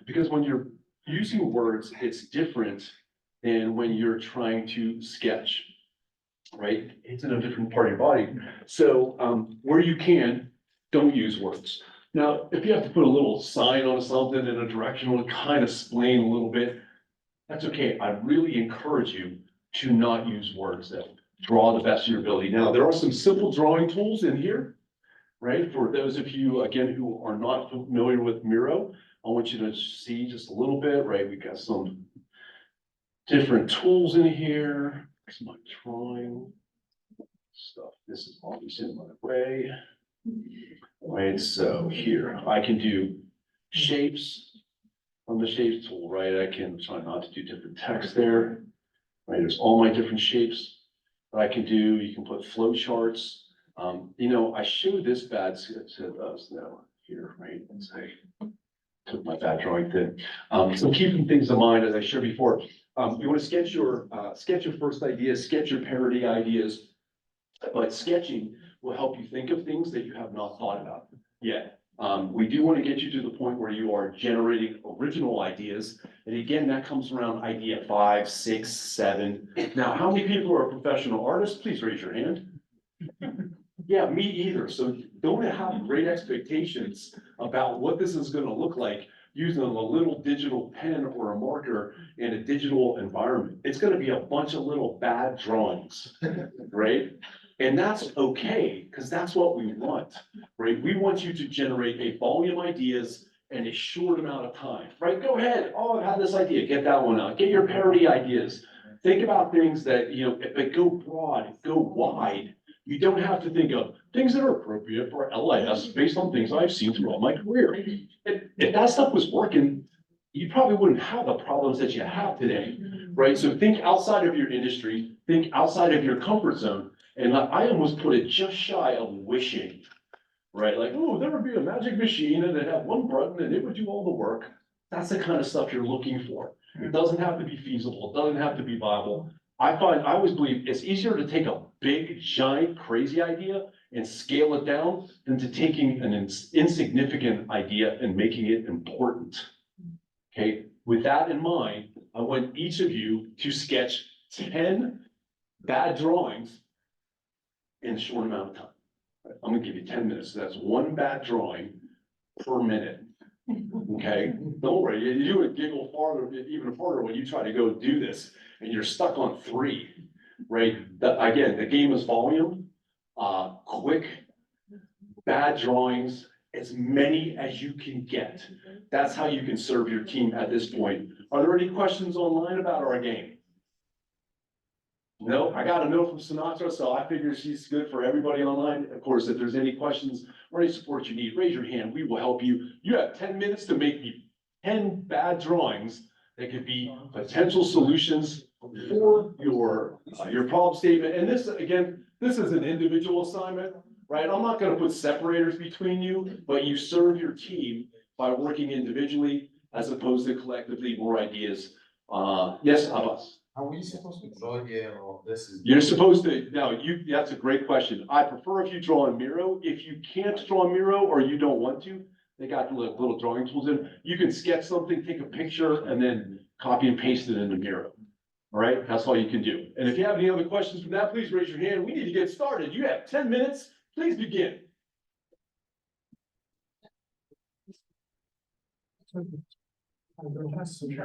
because when you're using words, it's different than when you're trying to sketch, right? It's in a different part of your body. So where you can, don't use words. Now, if you have to put a little sign on something in a directional to kind of explain a little bit, that's okay. I really encourage you to not use words that draw the best of your ability. Now, there are some simple drawing tools in here, right? For those of you, again, who are not familiar with Miro, I want you to see just a little bit, right? We've got some different tools in here. Here's my drawing stuff. This is obviously in my way. Right, so here I can do shapes on the shapes tool, right? I can try not to do different text there. Right, there's all my different shapes that I can do. You can put flow charts. You know, I showed this bad sketch to us now here, right? And say, took my bad drawing thing. So keeping things in mind, as I showed before, you want to sketch your first ideas, sketch your parody ideas, but sketching will help you think of things that you have not thought about yet. We do want to get you to the point where you are generating original ideas. And again, that comes around idea 5, 6, 7. Now, how many people are professional artists? Please raise your hand. Yeah, me either. So don't have great expectations about what this is going to look like using a little digital pen or a marker in a digital environment. It's going to be a bunch of little bad drawings, right? And that's okay, because that's what we want, right? We want you to generate a volume of ideas in a short amount of time, right? Go ahead. Oh, I've had this idea. Get that one out. Get your parody ideas. Think about things that, you know, if they go broad, go wide. You don't have to think of things that are appropriate for LIS based on things I've seen throughout my career. If that stuff was working, you probably wouldn't have the problems that you have today, right? So think outside of your industry, think outside of your comfort zone. And I almost put it just shy of wishing, right? Like, oh, there would be a magic machine and it'd have one button and it would do all the work. That's the kind of stuff you're looking for. It doesn't have to be feasible. It doesn't have to be viable. I always believe it's easier to take a big, giant, crazy idea and scale it down than to taking an insignificant idea and making it important. Okay, with that in mind, I want each of you to sketch 10 bad drawings in a short amount of time. I'm gonna give you 10 minutes. So that's one bad drawing per minute. Okay, don't worry, you would giggle farther, even farther when you try to go do this and you're stuck on 3, right? Again, the game is volume, quick, bad drawings, as many as you can get. That's how you can serve your team at this point. Are there any questions online about our game? No, I got a note from Sinatra, so I figure she's good for everybody online. Of course, if there's any questions or any support you need, raise your hand. We will help you. You have 10 minutes to make the 10 bad drawings that could be potential solutions for your problem statement. And this, again, this is an individual assignment, right? I'm not going to put separators between you, but you serve your team by working individually as opposed to collectively more ideas. Yes, Abbas. Are we supposed to draw here or this is? You're supposed to, no, that's a great question. I prefer if you draw in Miro. If you can't draw in Miro or you don't want to, they got the little drawing tools in. You can sketch something, take a picture, and then copy and paste it into Miro. All right, that's all you can do. And if you have any other questions from that, please raise your hand. We need to get started. You have 10 minutes. Please begin. I know that's very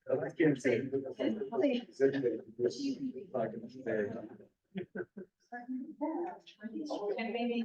I can't say. And maybe.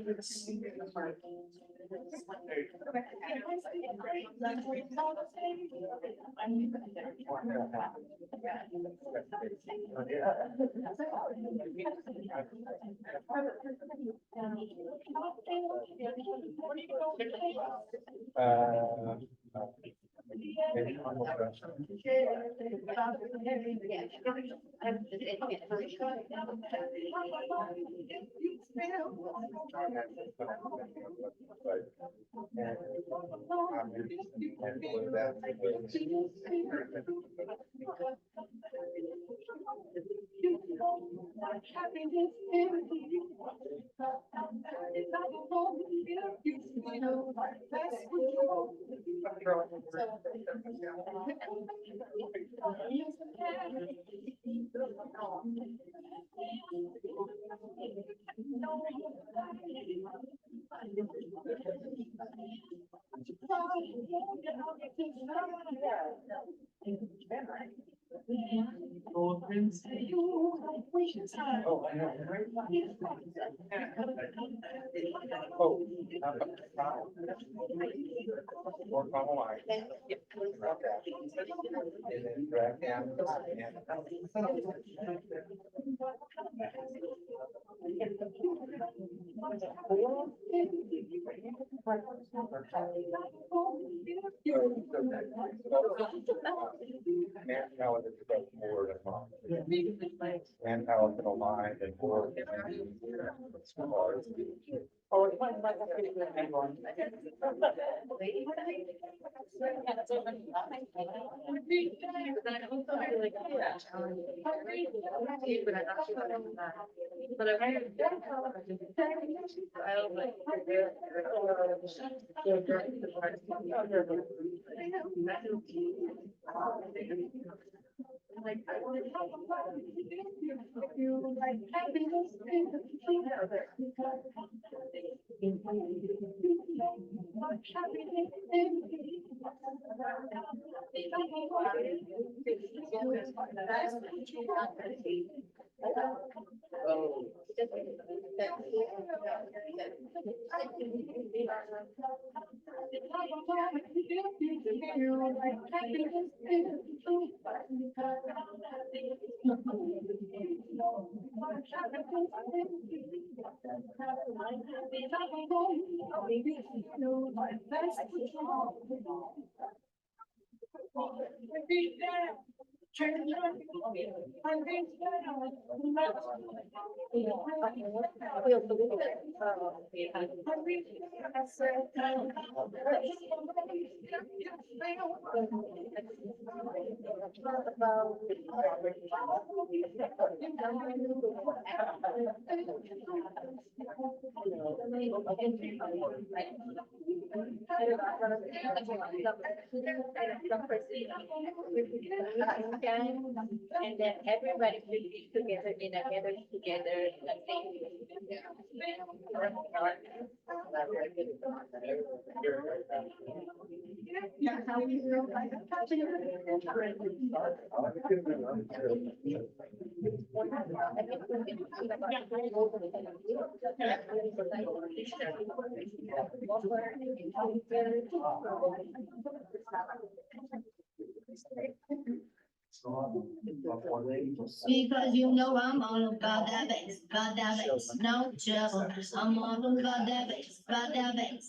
Oh, I know, right? Oh. Work on the line. And then drag down. Manpower is about more than mom. Manpower can align and work. Oh, it might have to be good. And then everybody will be together in a gather together. Because you know I'm all about that bass, no trouble. I'm all about that bass,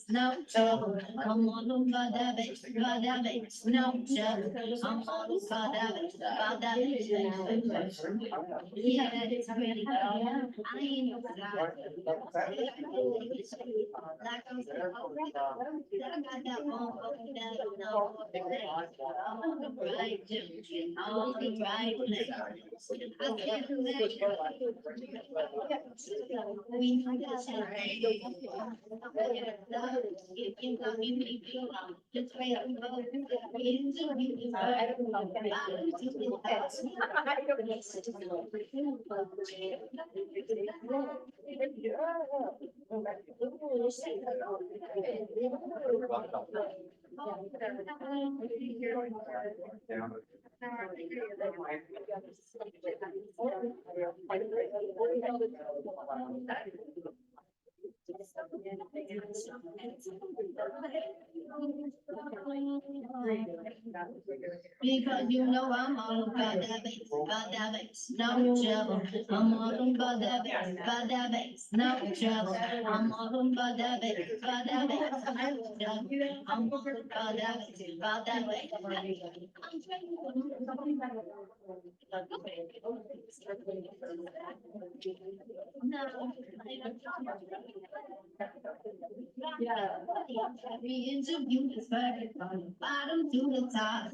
no trouble. I'm all about that bass, no trouble. I'm all about that bass. Yeah, that is really good. I ain't no fly. Like I'm saying, I got that one, that on the right junction, on the right place. I can't imagine. We know that's right. If you got me, just wait up. Because you know I'm all about that bass, no trouble. I'm all about that bass, no trouble. I'm all about that bass, no trouble. I'm all about that No. Yeah. Every interview is perfect from the bottom to the top.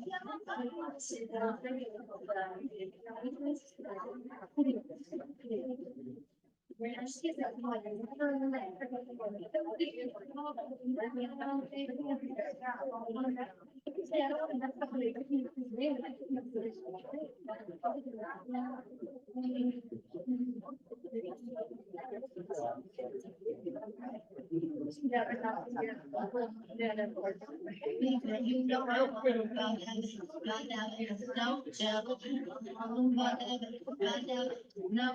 You know I'm all about that, no trouble. I'm about that, no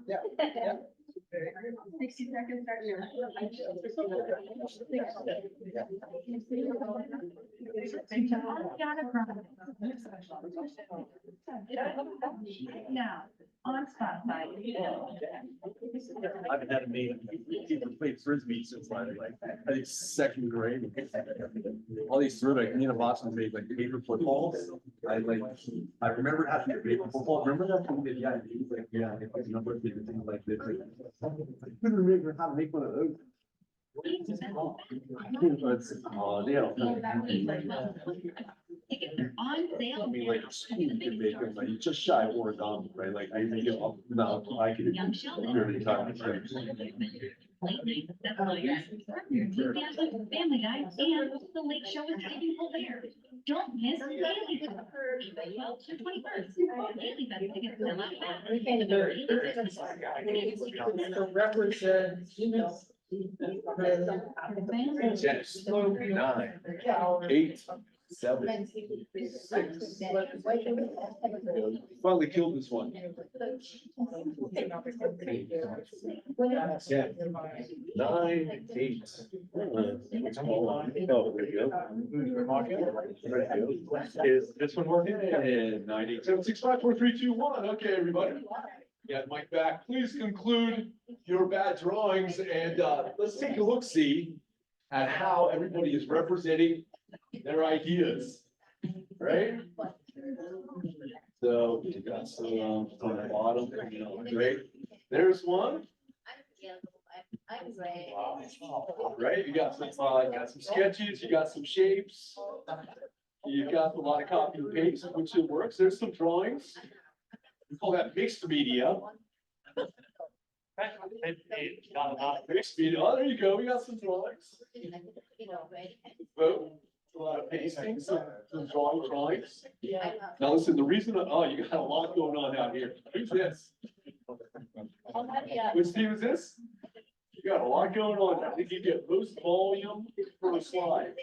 Yeah. 60 seconds. Now, on Spotify. I haven't had a meeting, people played frisbee since like, I think second grade. All these through like, me and Boston made like paper footballs. I remember having a paper football, remember that? Yeah, like a number of different things like this. I couldn't remember how to make one of those. They don't. On sale. I mean, like, school can make them, like, just shy of horizontal, right? Like, I make it up, now, I can. Every time. Late night, that's all you're asking for. Family Guy and the Late Show with Stephen Colbert. Don't miss Daily Fest. April 12th to 21st. Daily Fest tickets still out now. Represent. Yes, 9, 8, 7, 6. Finally killed this one. 10, 9, 8. Oh, there you go. Is this one working? And 9, 8, 7, 6, 5, 4, 3, 2, 1. Okay, everybody. Got Mike back. Please conclude your bad drawings and let's take a look-see at how everybody is representing their ideas, right? So you got some on the bottom, right? There's one. I'm ready. Right, you got some sketches, you got some shapes. You've got a lot of copy and paste, which it works. There's some drawings. We call that mixed media. Mixed media. Oh, there you go. We got some drawings. Vote. A lot of pasting, some drawings. Now listen, the reason, oh, you got a lot going on out here. Who's this? Which team is this? You got a lot going on. I think you get most volume for a slide,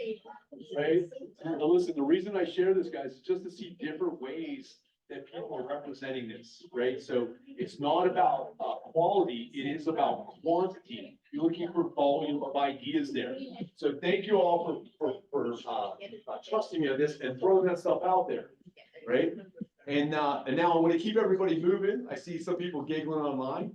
right? Now listen, the reason I share this, guys, is just to see different ways that people are representing this, right? So it's not about quality, it is about quantity. You're looking for volume of ideas there. So thank you all for trusting me on this and throwing that stuff out there, right? And now I want to keep everybody moving. I see some people giggling online.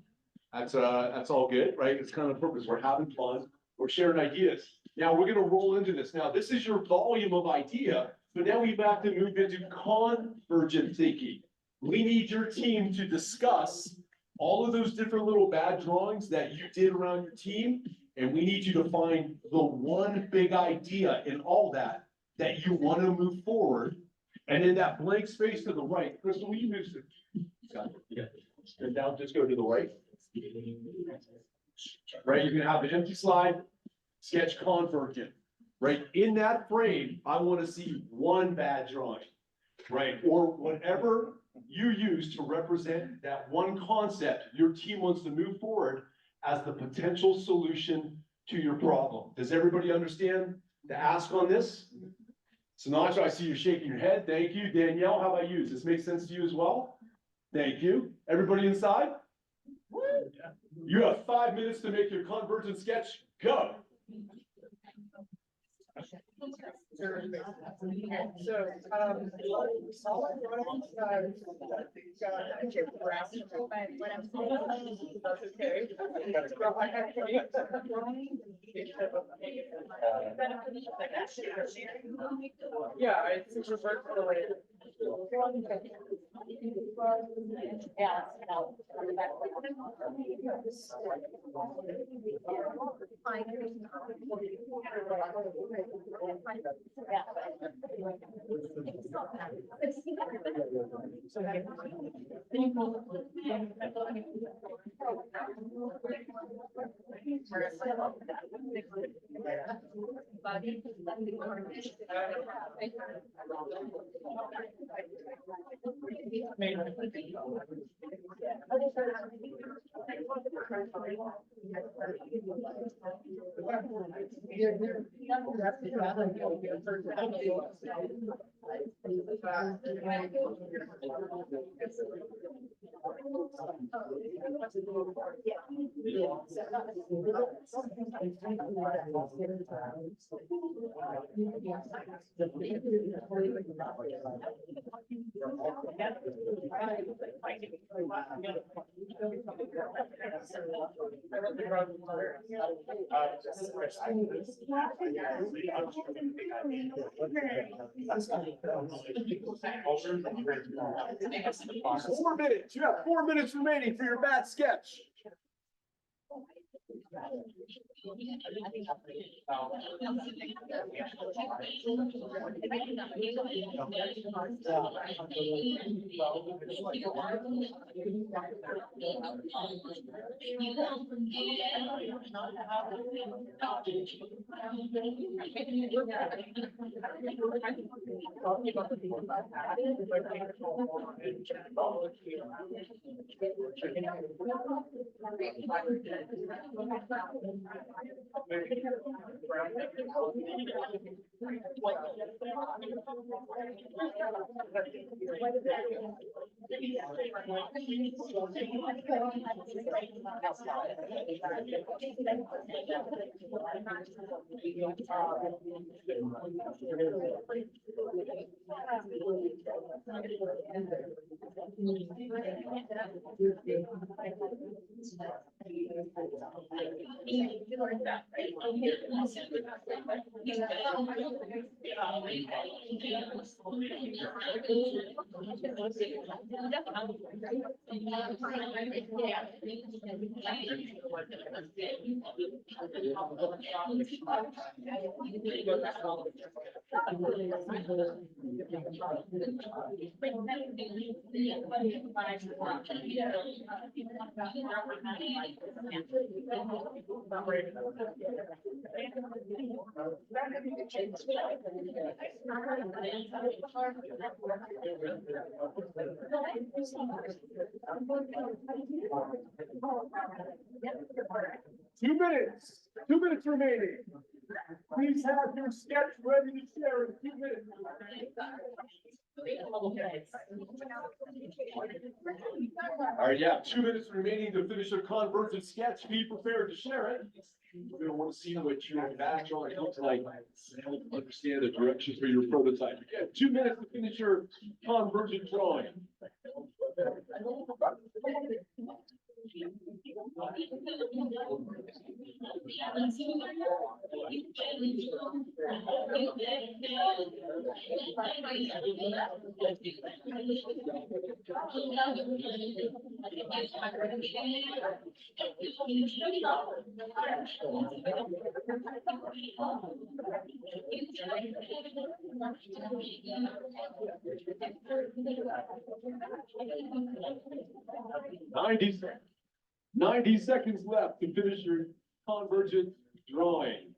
That's all good, right? It's kind of the purpose. We're having fun. We're sharing ideas. Now we're going to roll into this. Now this is your volume of idea. So now we have to move into convergent thinking. We need your team to discuss all of those different little bad drawings that you did around your team, and we need you to find the one big idea in all that you want to move forward. And in that blank space to the right, Crystal, will you move to? Yeah. And now just go to the right. Right, you're gonna have the empty slide, sketch convergent. Right, in that frame, I want to see one bad drawing, right? Or whatever you use to represent that one concept your team wants to move forward as the potential solution to your problem. Does everybody understand the ask on this? Sinatra, I see you shaking your head. Thank you. Danielle, how about you? Does this make sense to you as well? Thank you. Everybody inside? You have 5 minutes to make your convergent sketch. Go. Yeah, it's reverse related. Yeah, no. Four minutes. You have 4 minutes remaining for your bad sketch. Two minutes remaining. Please have your sketch ready to share in 2 minutes. All right, yeah, 2 minutes remaining to finish your convergent sketch. Be prepared to share it. We're gonna want to see what your back drawing looks like. Help understand the direction for your prototype. Again, 2 minutes to finish your convergent drawing. 90 seconds left to finish your convergent drawing.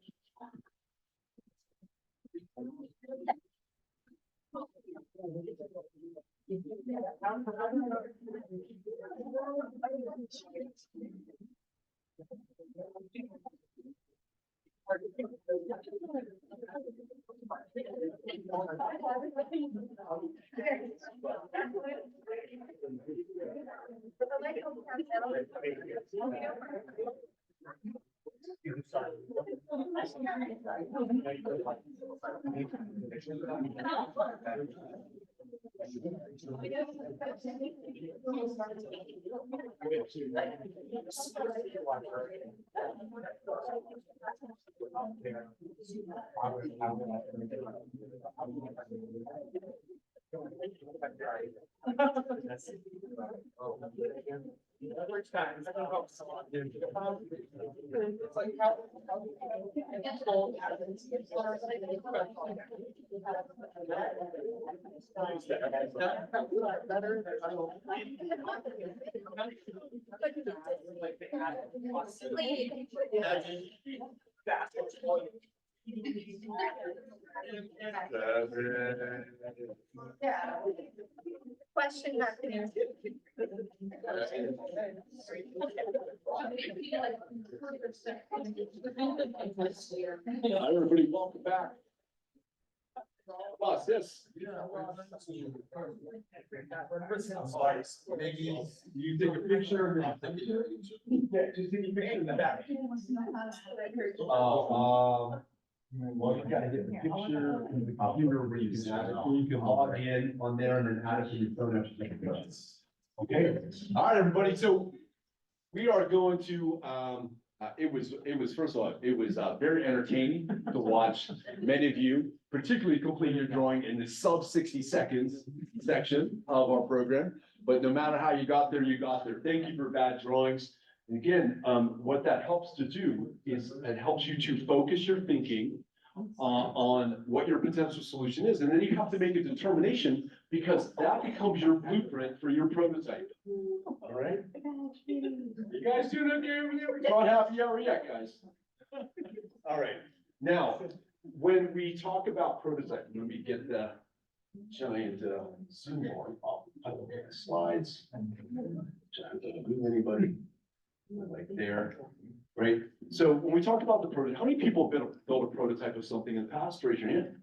Question not answered. Hi, everybody, welcome back. Boss, yes. Maybe You take a picture. Yeah, just take a picture in the back. Well, you gotta get the picture in the computer where you can add it, you can log in on there and then add it to your phone after you take a picture. Okay, all right, everybody, so we are going to, it was, first of all, it was very entertaining to watch many of you, particularly complete your drawing in the sub 60 seconds section of our program. But no matter how you got there, you got there. Thank you for bad drawings. And again, what that helps to do is it helps you to focus your thinking on what your potential solution is. And then you have to make a determination because that becomes your blueprint for your prototype. All right? You guys doing okay over there? It's not half the hour yet, guys. All right. Now, when we talk about prototype, when we get the giant Zoom on, I will get the slides. Move anybody like there, right? So when we talk about the prototype, how many people have built a prototype of something in the past? Raise your hand.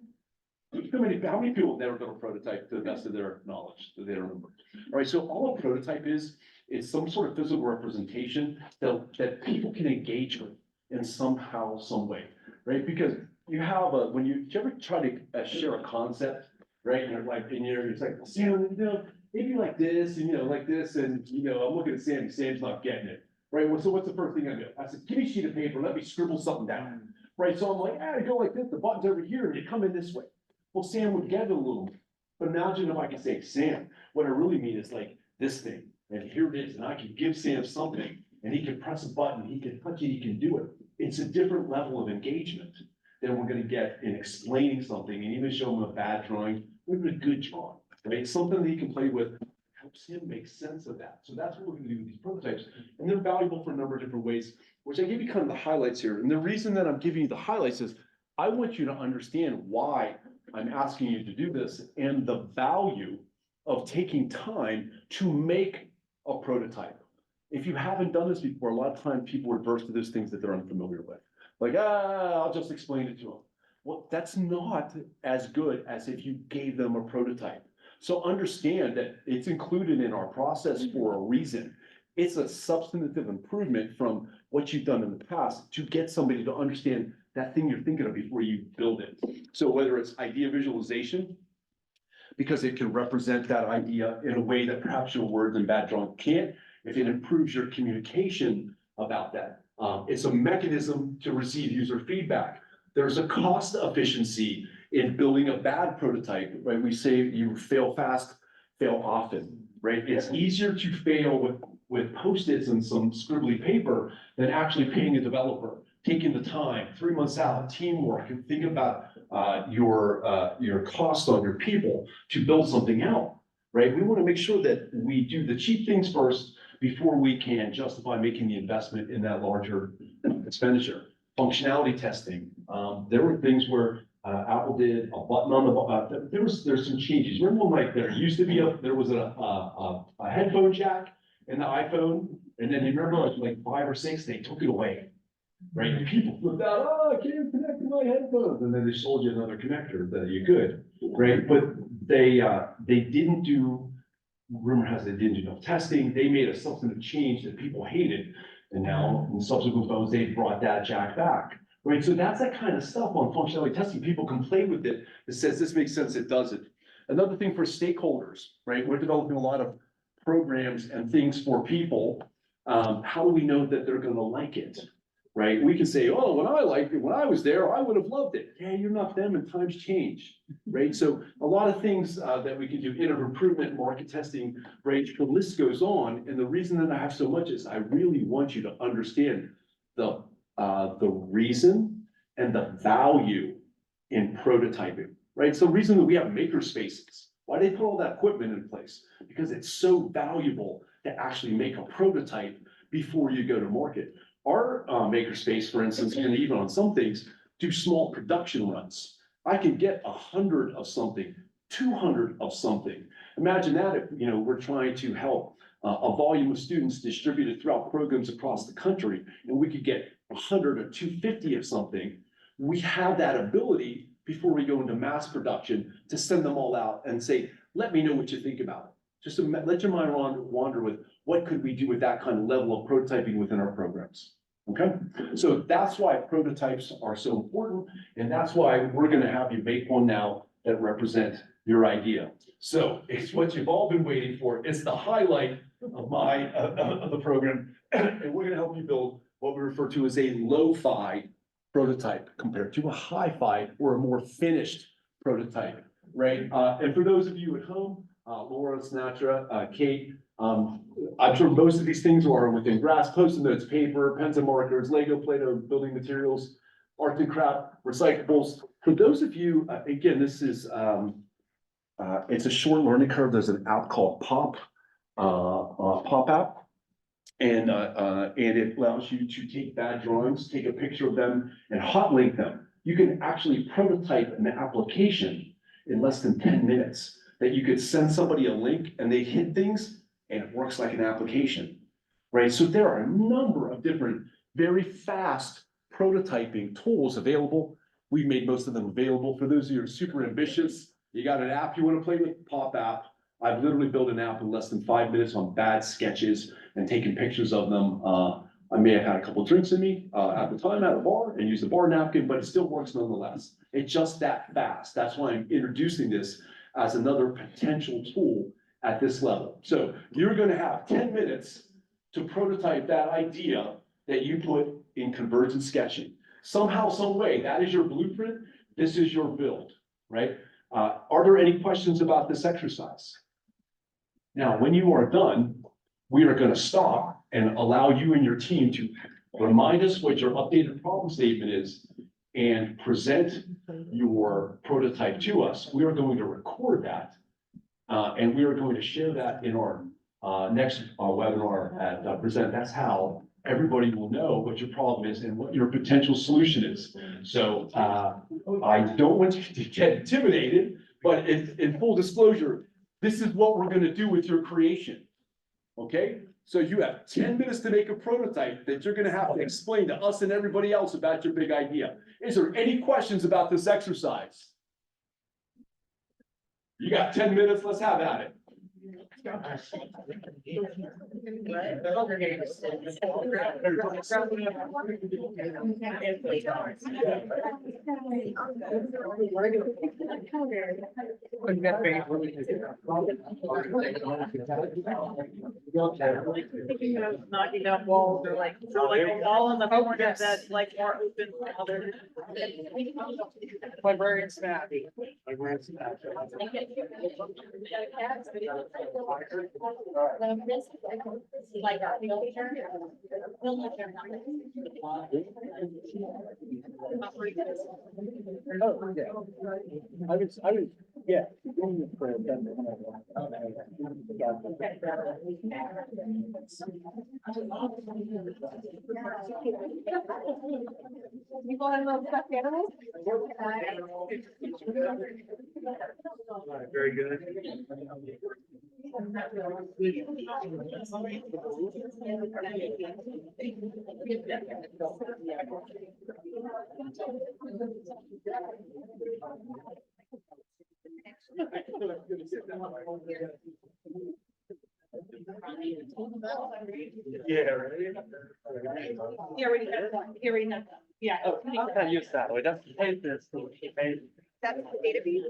How many people have never built a prototype to the best of their knowledge that they remember? All right, so all a prototype is some sort of physical representation that people can engage with in somehow, some way, right? Because you have when you ever try to share a concept, right? And you're like, it's like, maybe like this, and like this, and I'm looking at Sam, Sam's not getting it, right? Well, so what's the first thing I do? I said, give me a sheet of paper, let me scribble something down, right? So I'm like, I go like this, the button's over here, and you come in this way. Well, Sam would get it a little, but imagine if I could say, Sam, what I really mean is like this thing, and here it is, and I can give Sam something, and he can press a button, he can touch it, he can do it. It's a different level of engagement than we're gonna get in explaining something and even show him a bad drawing, or even a good drawing, right? Something that he can play with, helps him make sense of that. So that's what we're gonna do with these prototypes. And they're valuable for a number of different ways, which I give you kind of the highlights here. And the reason that I'm giving you the highlights is I want you to understand why I'm asking you to do this and the value of taking time to make a prototype. If you haven't done this before, a lot of times people reverse to those things that they're unfamiliar with. Like, I'll just explain it to them. Well, that's not as good as if you gave them a prototype. So understand that it's included in our process for a reason. It's a substantive improvement from what you've done in the past to get somebody to understand that thing you're thinking of before you build it. So whether it's idea visualization, because it can represent that idea in a way that perhaps your words and bad drawing can't, if it improves your communication about that. It's a mechanism to receive user feedback. There's a cost efficiency in building a bad prototype, right? We say you fail fast, fail often, right? It's easier to fail with Post-its and some scribbly paper than actually paying a developer, taking the time, 3 months out, teamwork, and think about your cost on your people to build something out, right? We want to make sure that we do the cheap things first before we can justify making the investment in that larger expenditure. Functionality testing. There were things where Apple did a button on the button. There's some changes. Remember when like there used to be there was a headphone jack in the iPhone, and then you remember like 5 or 6, they took it away. Right? And people flipped out, oh, I can't connect to my headphones. And then they sold you another connector that you could, right? But they didn't do, rumor has it, they didn't do enough testing. They made a substantive change that people hated. And now in subsequent phones, they brought that jack back, right? So that's that kind of stuff on functionality testing. People can play with it. It says this makes sense, it doesn't. Another thing for stakeholders, right? We're developing a lot of programs and things for people. How do we know that they're gonna like it? Right? We can say, oh, when I liked it, when I was there, I would have loved it. Yeah, you're not them and times change, right? So a lot of things that we can do, iterative improvement, market testing, right? The list goes on. And the reason that I have so much is I really want you to understand the reason and the value in prototyping, right? So the reason that we have maker spaces, why do they put all that equipment in place? Because it's so valuable to actually make a prototype before you go to market. Our makerspace, for instance, can even on some things do small production runs. I can get 100 of something, 200 of something. Imagine that if we're trying to help a volume of students distributed throughout programs across the country, and we could get 100 or 250 of something. We have that ability before we go into mass production to send them all out and say, let me know what you think about it. Just to let your mind wander with what could we do with that kind of level of prototyping within our programs. Okay, so that's why prototypes are so important, and that's why we're going to have you make one now that represent your idea. So it's what you've all been waiting for. It's the highlight of the program, and we're going to help you build what we refer to as a lo-fi prototype compared to a hi-fi or a more finished prototype, right? And for those of you at home, Laura, Sinatra, Kate, I'm sure most of these things are within grasp, Post-it notes, paper, pens and markers, Lego, Play-Doh, building materials, art and craft, recyclables. For those of you, again, this is, it's a short learning curve. There's an app called Pop app. And it allows you to take bad drawings, take a picture of them and hot link them. You can actually prototype an application in less than 10 minutes that you could send somebody a link and they hit things and it works like an application, right? So there are a number of different, very fast prototyping tools available. We made most of them available. For those of you who are super ambitious, you got an app you want to play with, Pop app. I've literally built an app in less than 5 minutes on bad sketches and taken pictures of them. I may have had a couple drinks in me at the time at a bar and used a bar napkin, but it still works nonetheless. It's just that fast. That's why I'm introducing this as another potential tool at this level. So you're going to have 10 minutes to prototype that idea that you put in convergent sketching. Somehow, some way, that is your blueprint. This is your build, right? Are there any questions about this exercise? Now, when you are done, we are going to stop and allow you and your team to remind us what your updated problem statement is and present your prototype to us. We are going to record that and we are going to share that in our next webinar at Present. That's how everybody will know what your problem is and what your potential solution is. So I don't want you to get intimidated, but in full disclosure, this is what we're going to do with your creation. Okay? So you have 10 minutes to make a prototype that you're going to have to explain to us and everybody else about your big idea. Is there any questions about this exercise? You got 10 minutes, let's have at it. Knocking down walls or like a wall in the corner that's like more open than other. Librarian staff. Yeah. You want a little stuffed animal? Very good. Yeah, right. Here we know. Yeah. I'm gonna use that. We don't hate this. That's the database.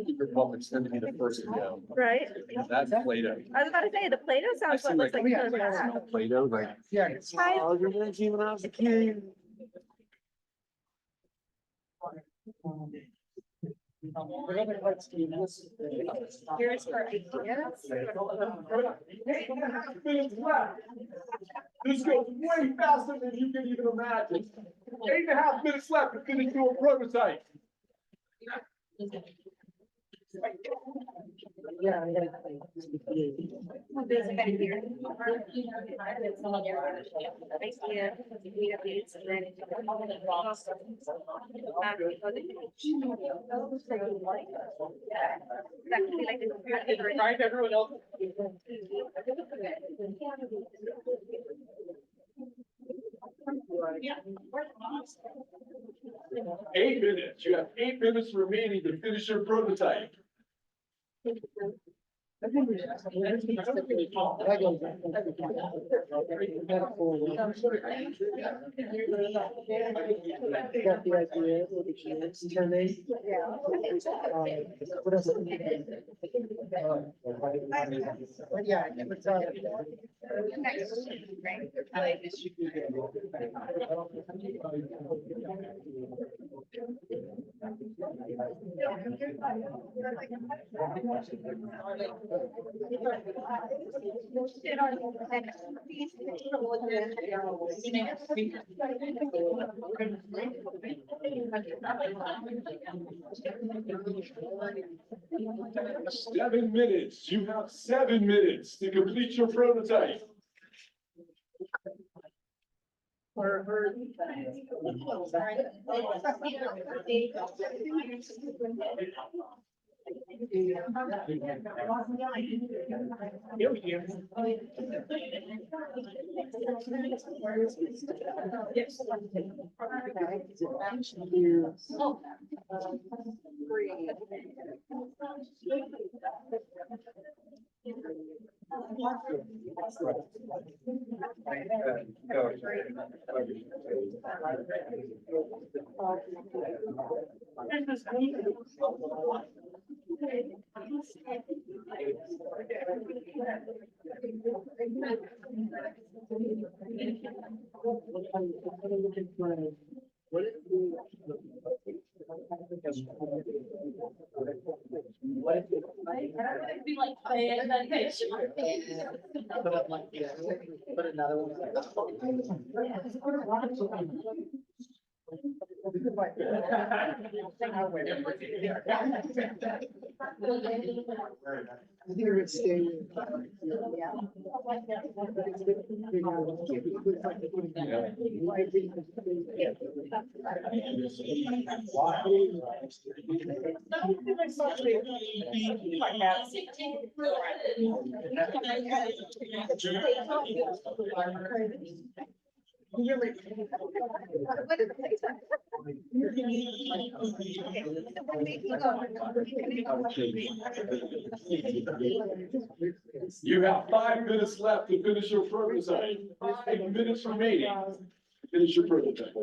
You're welcome to be the first to go. Right? That's Play-Doh. I was about to say, the Play-Doh I've sounds what seen looks like, like. oh yeah, so I smell bad. Play-Doh, like, yeah. It's Hi. when I was a kid. Here's for ideas. This goes way faster than you can even imagine. 8.5 minutes left to finish your prototype. Remind everyone else. 8 minutes. You have 8 minutes remaining to finish your prototype. Got the idea with the kids turning. What else? Yeah, it's Seven minutes. You have 7 minutes to complete your prototype. Put another one. I think it would stay with. You have 5 minutes left to finish your prototype. 5 minutes remaining. Finish your prototype.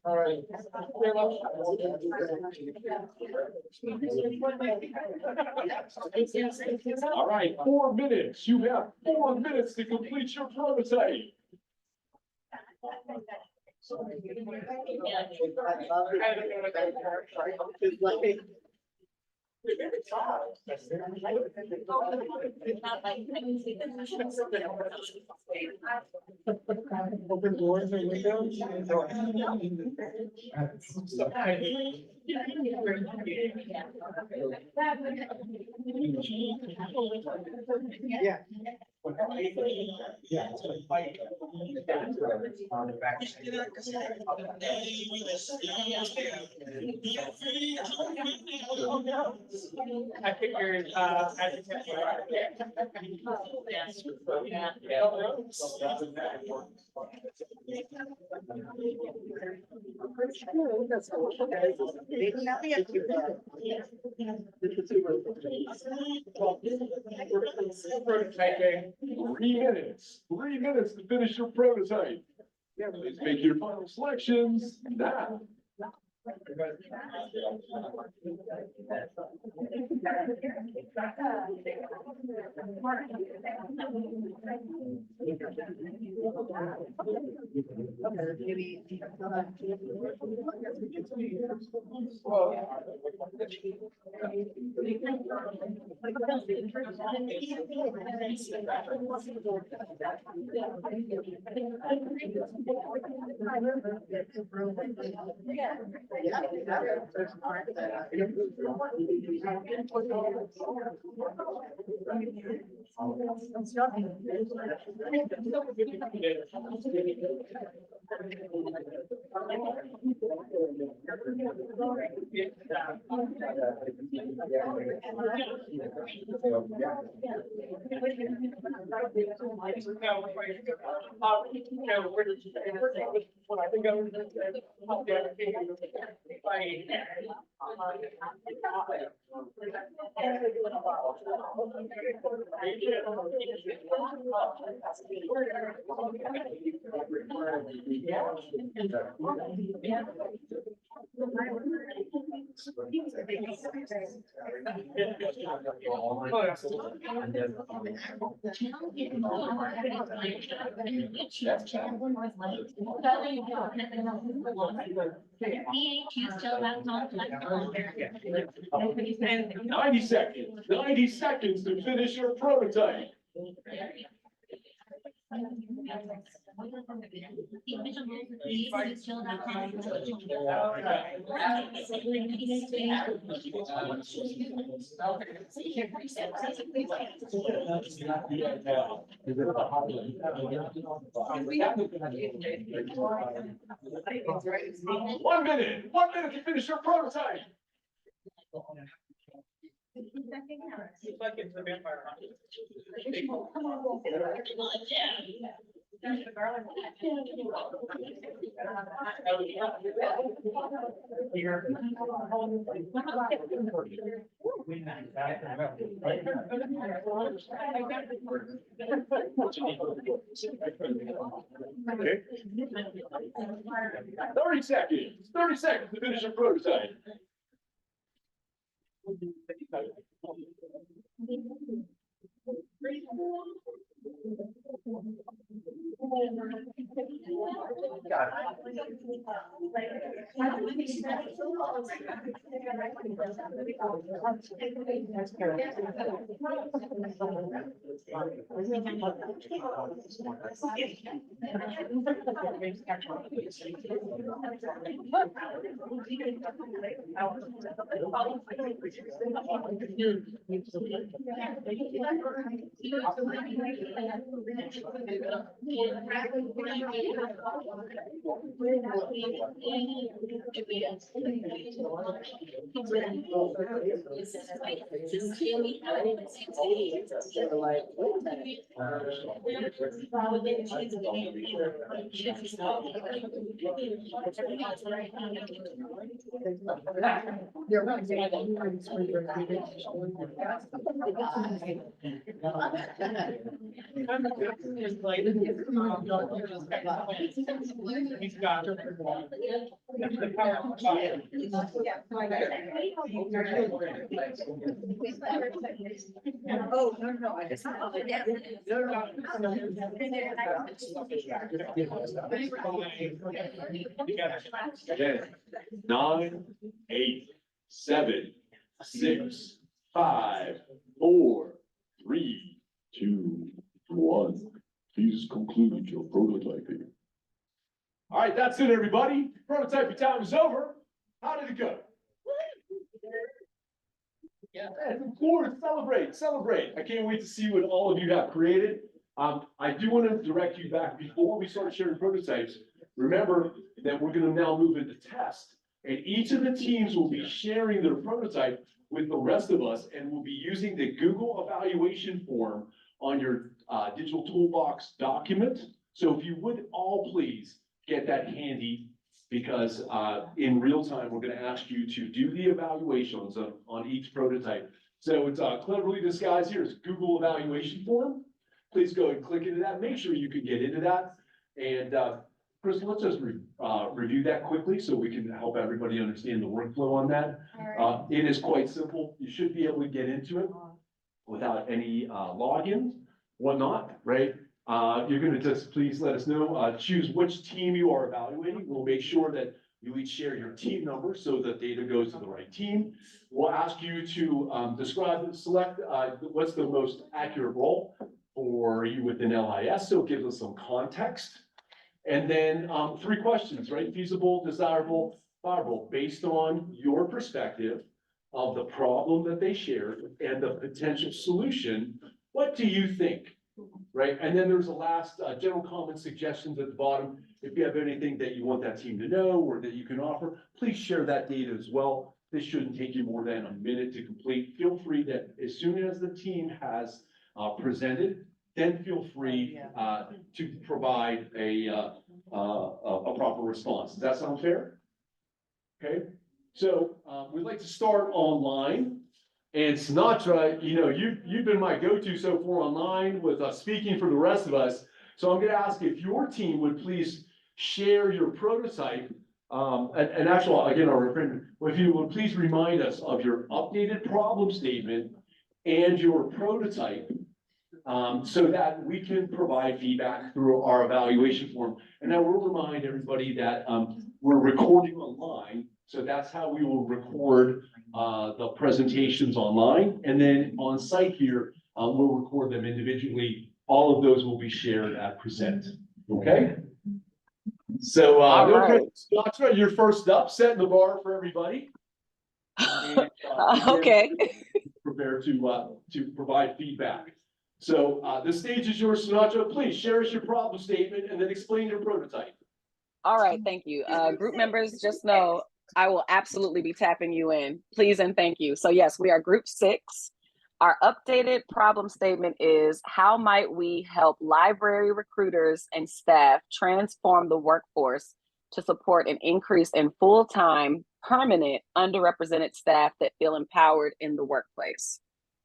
All right. All right, 4 minutes. You have 4 minutes to complete your prototype. Open doors and windows. Yeah. Yeah. I figured, Prototyping. 3 minutes. 3 minutes to finish your prototype. Please make your final selections now. and 90 seconds. 90 seconds to finish your prototype. One minute to finish your prototype. It's like it's a vampire. Okay. 30 seconds to finish your prototype. He's got. Oh, no, I just. Okay. 9, 8, 7, 6, 5, 4, 3, 2, 1. Please conclude your prototyping. All right, that's it, everybody. Prototyping time is over. How did it go? Yeah, of course, celebrate. I can't wait to see what all of you have created. I do want to direct you back before we start sharing prototypes. Remember that we're going to now move into test, and each of the teams will be sharing their prototype with the rest of us, and we'll be using the Google evaluation form on your digital toolbox document. So if you would all please get that handy, because in real time, we're going to ask you to do the evaluations on each prototype. So it's cleverly disguised here. It's Google evaluation form. Please go and click into that. Make sure you can get into that. And Crystal, let's just review that quickly so we can help everybody understand the workflow on that. It is quite simple. You should be able to get into it without any login, whatnot, right? You're gonna just please let us know, choose which team you are evaluating. We'll make sure that you each share your team number so that data goes to the right team. We'll ask you to describe and select what's the most accurate role for you within LIS, so it gives us some context. And then 3 questions, right? Feasible, desirable, viable, based on your perspective of the problem that they shared and the potential solution. What do you think? Right, and then there's a last general comment suggestions at the bottom. If you have anything that you want that team to know or that you can offer, please share that data as well. This shouldn't take you more than a minute to complete. Feel free that as soon as the team has presented, then feel free to provide a proper response. Does that sound fair? Okay, so we'd like to start online. And Sinatra, you know, you've been my go-to so far online with speaking for the rest of us. So I'm gonna ask if your team would please share your prototype. And actually, again, if you would please remind us of your updated problem statement and your prototype, so that we can provide feedback through our evaluation form. And now we'll remind everybody that we're recording online. So that's how we will record the presentations online. And then on site here, we'll record them individually. All of those will be shared at present. Okay? So, Sinatra, you're first up, setting the bar for everybody. And, Okay. Prepare to provide feedback. So the stage is yours, Sinatra. Please share us your problem statement and then explain your prototype. All right, thank you. Group members, just know I will absolutely be tapping you in. Please and thank you. So yes, we are group 6. Our updated problem statement is, how might we help library recruiters and staff transform the workforce to support an increase in full-time, permanent, underrepresented staff that feel empowered in the workplace?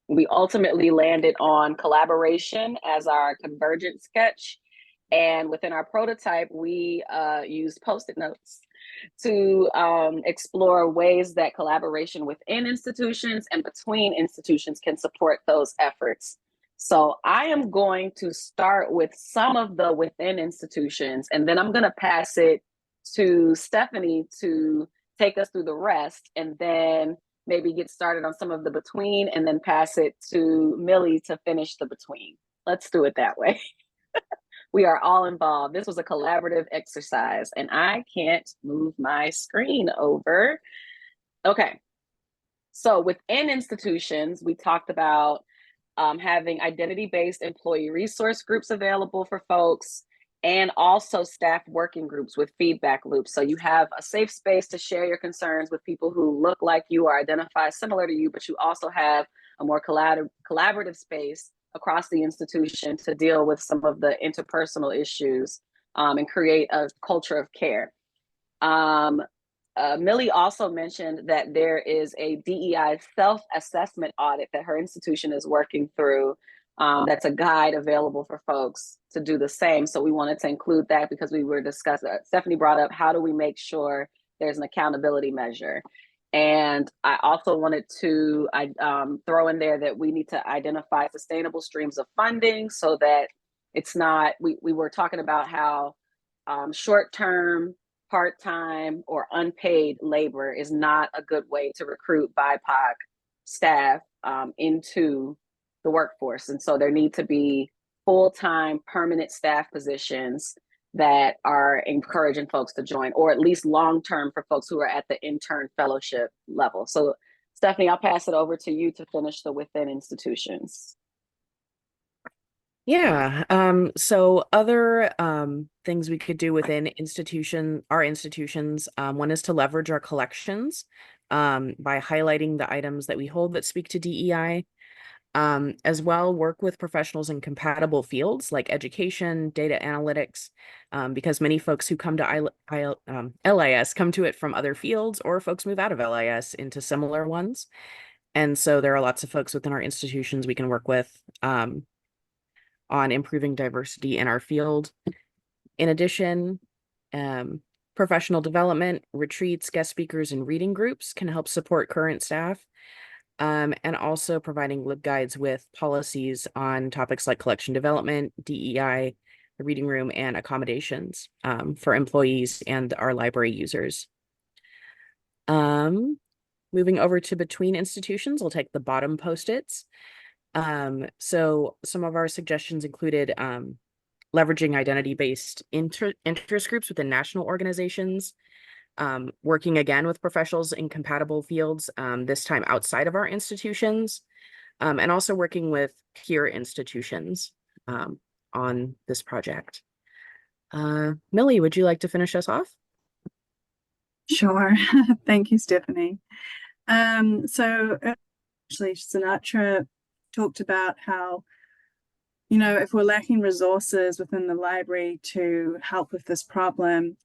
We ultimately landed on collaboration as our convergent sketch. And within our prototype, we used Post-it notes to explore ways that collaboration within institutions and between institutions can support those efforts. So I am going to start with some of the within institutions, and then I'm going to pass it to Stephanie to take us through the rest, and then maybe get started on some of the between, and then pass it to Millie to finish the between. Let's do it that way. We are all involved. This was a collaborative exercise, and I can't move my screen over. Okay. So within institutions, we talked about having identity-based employee resource groups available for folks, and also staff working groups with feedback loops. So you have a safe space to share your concerns with people who look like you or identify similar to you, but you also have a more collaborative space across the institution to deal with some of the interpersonal issues and create a culture of care. Millie also mentioned that there is a DEI self-assessment audit that her institution is working through. That's a guide available for folks to do the same. So we wanted to include that because we were discussing, Stephanie brought up, how do we make sure there's an accountability measure? And I also wanted to throw in there that we need to identify sustainable streams of funding so that it's not, we were talking about how short-term, part-time, or unpaid labor is not a good way to recruit BIPOC staff into the workforce. And so there need to be full-time permanent staff positions that are encouraging folks to join, or at least long-term for folks who are at the intern fellowship level. So Stephanie, I'll pass it over to you to finish the within institutions. Yeah, so other things we could do within our institutions, one is to leverage our collections by highlighting the items that we hold that speak to DEI. As well, work with professionals in compatible fields like education, data analytics, because many folks who come to LIS come to it from other fields, or folks move out of LIS into similar ones. And so there are lots of folks within our institutions we can work with on improving diversity in our field. In addition, professional development, retreats, guest speakers, and reading groups can help support current staff. And also providing LibGuides with policies on topics like collection development, DEI, the reading room, and accommodations for employees and our library users. Moving over to between institutions, we'll take the bottom Post-its. So some of our suggestions included leveraging identity-based interest groups within national organizations, working again with professionals in compatible fields, this time outside of our institutions, and also working with peer institutions on this project. Millie, would you like to finish us off? Sure. Thank you, Stephanie. So actually, Sinatra talked about how, if we're lacking resources within the library to help with this problem,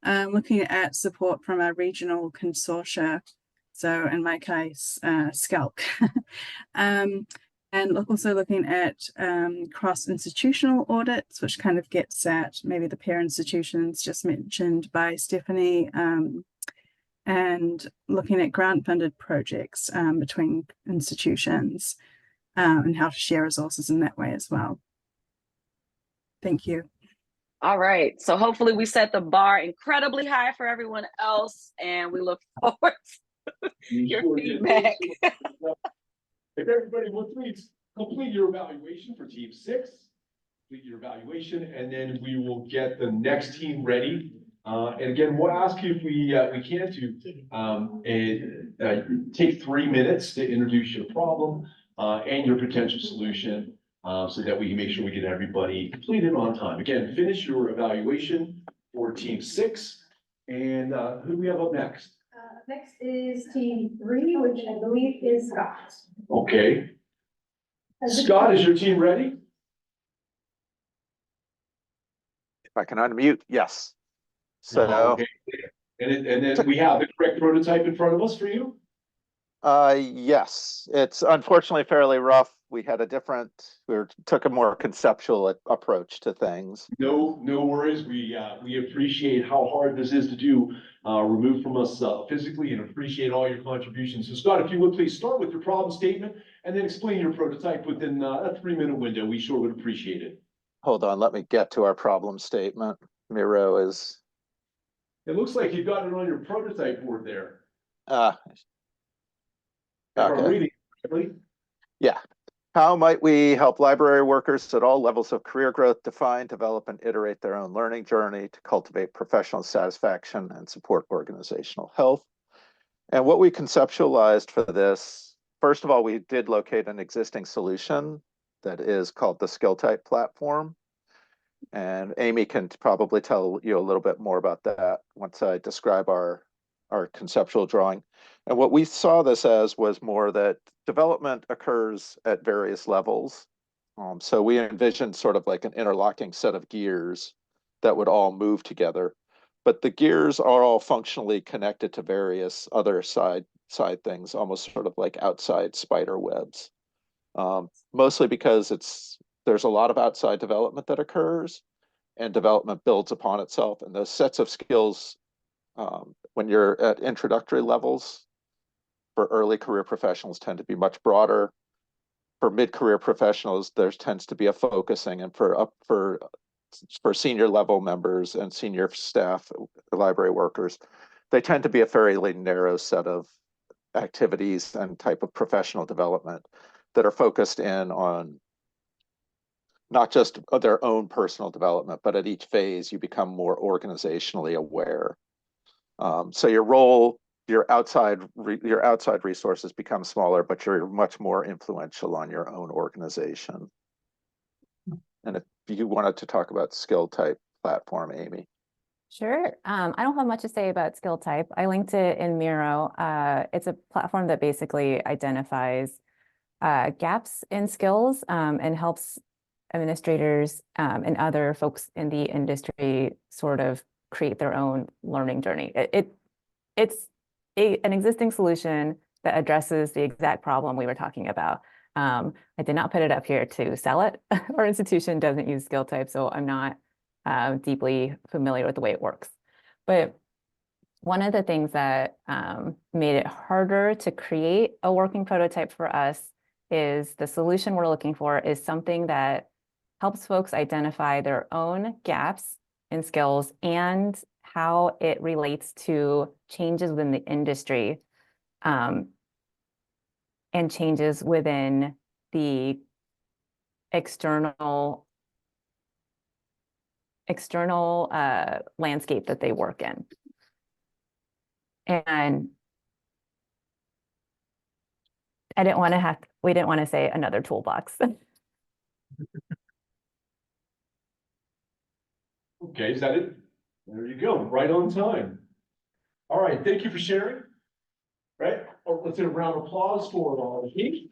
looking at support from our regional consortia, so in my case, SCALC, and also looking at cross-institutional audits, which kind of gets at maybe the peer institutions just mentioned by Stephanie, and looking at grant-funded projects between institutions and how to share resources in that way as well. Thank you. All right, so hopefully we set the bar incredibly high for everyone else, and we look forward to your feedback. If everybody would please complete your evaluation for team 6, complete your evaluation, and then we will get the next team ready. And again, we'll ask you if we can take 3 minutes to introduce your problem and your potential solution, so that we can make sure we get everybody completed on time. Again, finish your evaluation for team 6. And who do we have up next? Next is team 3, which I believe is Scott. Okay. Scott, is your team ready? If I can unmute, yes. So, Okay. And then we have the correct prototype in front of us for you? yes, it's unfortunately fairly rough. We had a different, took a more conceptual approach to things. No worries. We appreciate how hard this is to do, removed from us physically, and appreciate all your contributions. So Scott, if you would please start with your problem statement and then explain your prototype within a 3-minute window. We sure would appreciate it. Hold on, let me get to our problem statement. Miro is, It looks like you've got it on your prototype board there. If I'm okay. reading correctly. Yeah. How might we help library workers at all levels of career growth define, develop, and iterate their own learning journey to cultivate professional satisfaction and support organizational health? And what we conceptualized for this, first of all, we did locate an existing solution that is called the skill type platform. And Amy can probably tell you a little bit more about that once I describe our conceptual drawing. And what we saw this as was more that development occurs at various levels. So we envisioned sort of like an interlocking set of gears that would all move together. But the gears are all functionally connected to various other side things, almost sort of like outside spider webs. Mostly because there's a lot of outside development that occurs, and development builds upon itself. And those sets of skills, when you're at introductory levels for early career professionals, tend to be much broader. For mid-career professionals, there tends to be a focusing, and for senior level members and senior staff, library workers, they tend to be a fairly narrow set of activities and type of professional development that are focused in on not just their own personal development, but at each phase you become more organizationally aware. So your role, your outside resources become smaller, but you're much more influential on your own organization. And if you wanted to talk about skill type platform, Amy. Sure. I don't have much to say about skill type. I linked it in Miro. It's a platform that basically identifies gaps in skills and helps administrators and other folks in the industry sort of create their own learning journey. It's an existing solution that addresses the exact problem we were talking about. I did not put it up here to sell it. Our institution doesn't use skill type, so I'm not deeply familiar with the way it works. But one of the things that made it harder to create a working prototype for us is the solution we're looking for is something that helps folks identify their own gaps in skills and how it relates to changes within the industry and changes within the external landscape that they work in. And we didn't want to say another toolbox. Okay, is that it? There you go, right on time. All right, thank you for sharing. Right, let's get a round of applause for the team.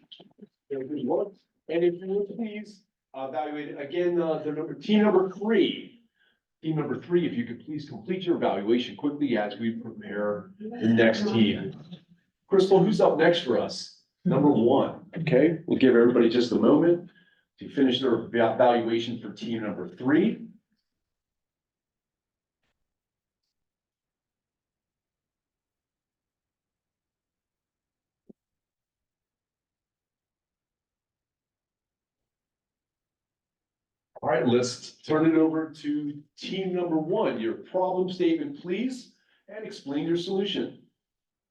And if you would please evaluate it again, team number three. Team number three, if you could please complete your evaluation quickly as we prepare the next team. Crystal, who's up next for us? Number one. Okay, we'll give everybody just a moment to finish their evaluation for team number three. All right, let's turn it over to team number one. Your problem statement, please, and explain your solution.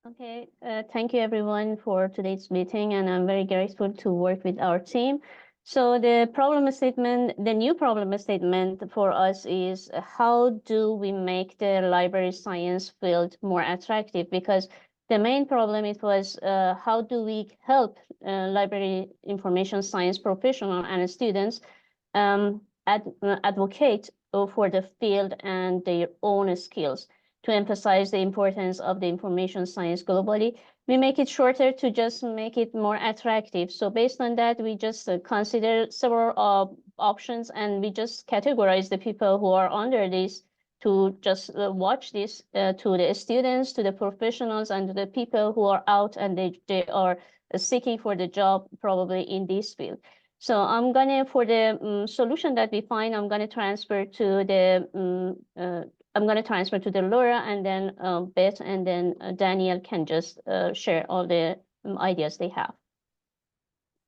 Okay, thank you everyone for today's meeting, and I'm very grateful to work with our team. So the new problem statement for us is how do we make the library science field more attractive? Because the main problem was how do we help library information science professionals and students advocate for the field and their own skills, to emphasize the importance of the information science globally, we make it shorter to just make it more attractive. So based on that, we just consider several options, and we just categorize the people who are under this to just watch this to the students, to the professionals, and to the people who are out and they are seeking for the job probably in this field. So I'm gonna, for the solution that we find, I'm gonna transfer to the Laura, and then Beth, and then Daniel can just share all the ideas they have.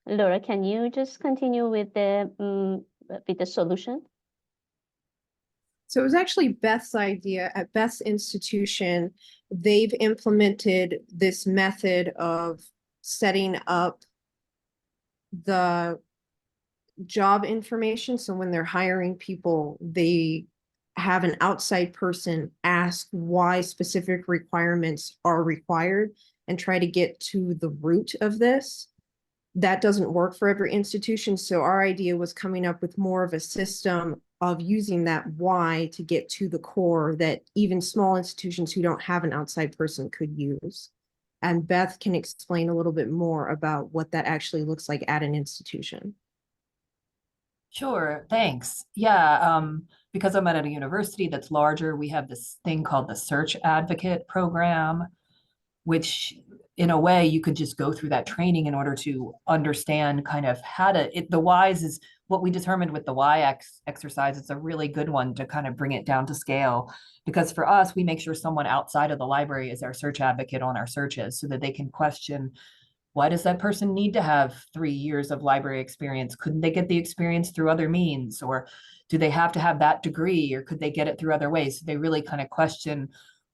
Laura, can you just continue with the solution? So it was actually Beth's idea. At Beth's institution, they've implemented this method of setting up the job information. So when they're hiring people, they have an outside person ask why specific requirements are required and try to get to the root of this. That doesn't work for every institution. So our idea was coming up with more of a system of using that why to get to the core that even small institutions who don't have an outside person could use. And Beth can explain a little bit more about what that actually looks like at an institution. Sure, thanks. Yeah, because I'm at a university that's larger, we have this thing called the Search Advocate Program, which in a way you could just go through that training in order to understand kind of how to, the whys is what we determined with the why exercise. It's a really good one to kind of bring it down to scale, because for us, we make sure someone outside of the library is our search advocate on our searches so that they can question, why does that person need to have 3 years of library experience? Couldn't they get the experience through other means? Or do they have to have that degree, or could they get it through other ways? So they really kind of question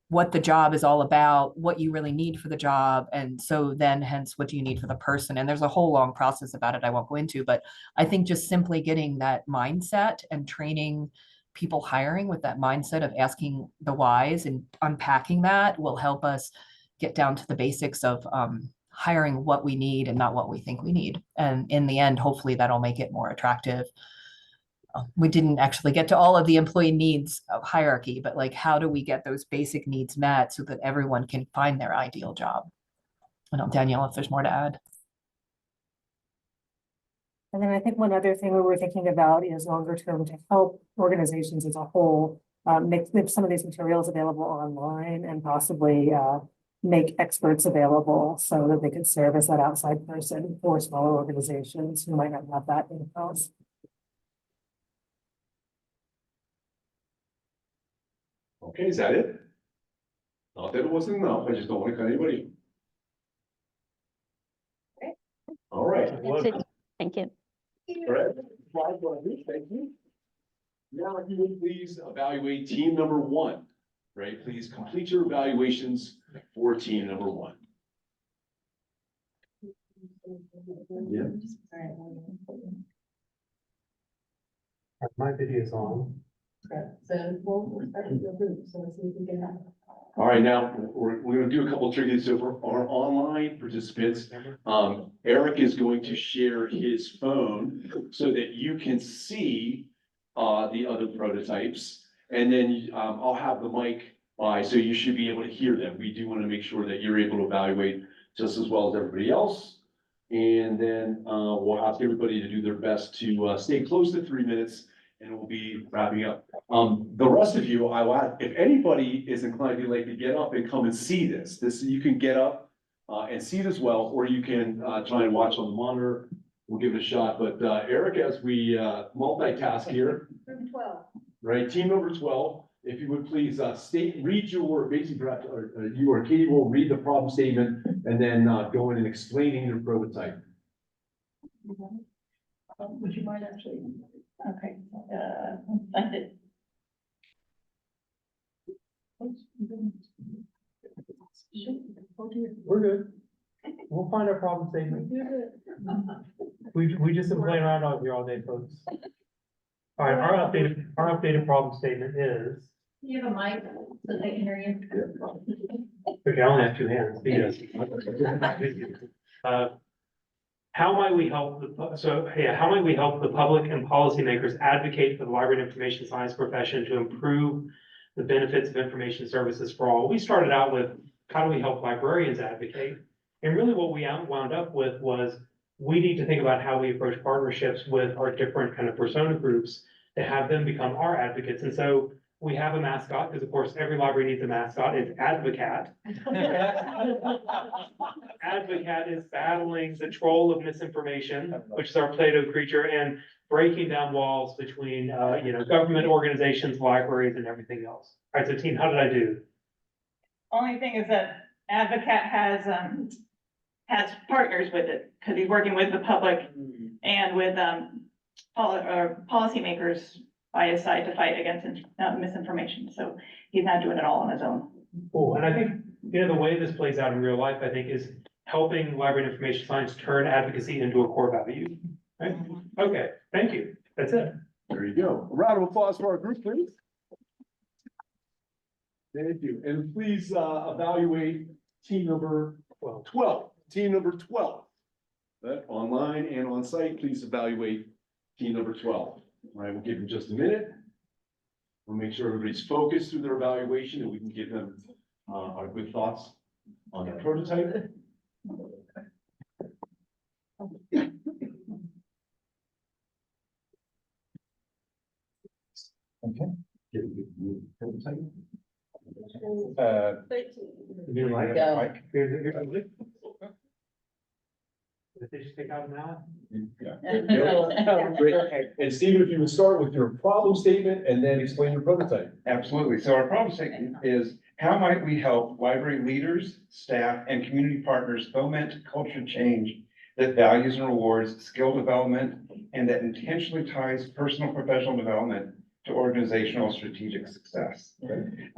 what the job is all about, what you really need for the job. And so then hence what do you need for the person? And there's a whole long process about it I won't go into, but I think just simply getting that mindset and training people hiring with that mindset of asking the whys and unpacking that will help us get down to the basics of hiring what we need and not what we think we need. And in the end, hopefully that'll make it more attractive. We didn't actually get to all of the employee needs of hierarchy, but like, how do we get those basic needs met so that everyone can find their ideal job? I don't know, Danielle, if there's more to add. And then I think one other thing we were thinking about is longer term to help organizations as a whole make some of these materials available online, and possibly make experts available so that they could serve as that outside person for smaller organizations who might not have that in-house. Okay, is that it? Not that it wasn't enough, I just don't want to cut anybody. All right. That's it. Thank you. All right. Thank you. Now, if you would please evaluate team number 1, right? Please complete your evaluations for team number 1. Yeah. My video's on. So we'll start with your group, so let's see if we can have. All right, now we're going to do a couple of tricky. So for our online participants, Eric is going to share his phone so that you can see the other prototypes, and then I'll have the mic by, so you should be able to hear them. We do want to make sure that you're able to evaluate just as well as everybody else, and then we'll ask everybody to do their best to stay close to 3 minutes. And we'll be wrapping up. The rest of you, I will ask, if anybody is inclined to like to get up and come and see this, you can get up and see it as well, or you can try and watch on the monitor. We'll give it a shot. But Eric, as we multitask here, right? Team number 12, if you would please read your basic, or you or Katie will read the problem statement and then go in and explaining your prototype. Would you mind actually? Okay, find it. We're good. We'll find our problem statement. We just been playing around out here all day, folks. All right, our updated problem statement is. You have a mic so they can hear you. Okay, I only have 2 hands. Yes. How might we help how might we help the public and policymakers advocate for the library and information science profession to improve the benefits of information services for all? We started out with, how do we help librarians advocate? And really what we wound up with was, we need to think about how we approach partnerships with our different kind of persona groups to have them become our advocates. And so we have a mascot, because of course, every library needs a mascot. It's Advocat. Advocat is battling the troll of misinformation, which is our Plato creature, and breaking down walls between, government organizations, libraries, and everything else. All right, so team, how did I do? Only thing is that Advocat has partners with it, because he's working with the public and with policymakers by his side to fight against misinformation. So he's not doing it all on his own. Cool, and I think, the way this plays out in real life, I think, is helping library and information science turn advocacy into a core value. Right? Okay, thank you. That's it. There you go. A round of applause for our group, please. Thank you. And please evaluate team number 12. Team number 12. That online and on site, please evaluate team number 12. All right, we'll give them just a minute. We'll make sure everybody's focused through their evaluation and we can give them our good thoughts on their prototype. Okay. Give a good prototype. Did they just take out now? Great. And Stephen, if you would start with your problem statement and then explain your prototype. Absolutely. So our problem statement is, how might we help library leaders, staff, and community partners foment culture change that values and rewards skill development and that intentionally ties personal professional development to organizational strategic success. The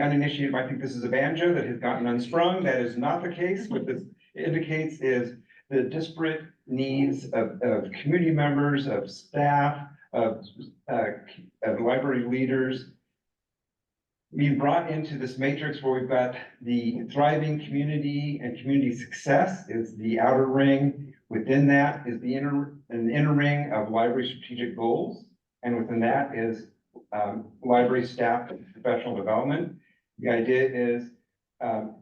uninitiated might think this is a banjo that has gotten unstrung. That is not the case. What this indicates is the disparate needs of community members, of staff, of library leaders being brought into this matrix where we've got the thriving community, and community success is the outer ring. Within that is an inner ring of library strategic goals. And within that is library staff and professional development. The idea is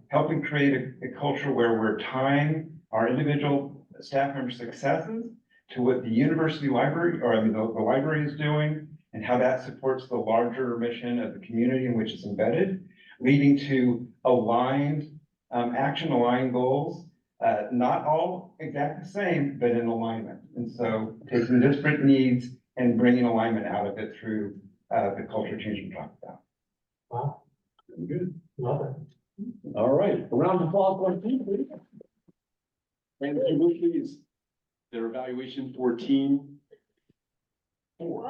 helping create a culture where we're tying our individual staff member successes to what the university library, the library is doing, and how that supports the larger mission of the community in which it's embedded, leading to aligned, action-aligned goals, not all exactly the same, but in alignment. And so taking disparate needs and bringing alignment out of it through the culture change we talked about. Wow. Good. Love it. All right, a round of applause for our team, please. And if you will, please, their evaluation for team 4.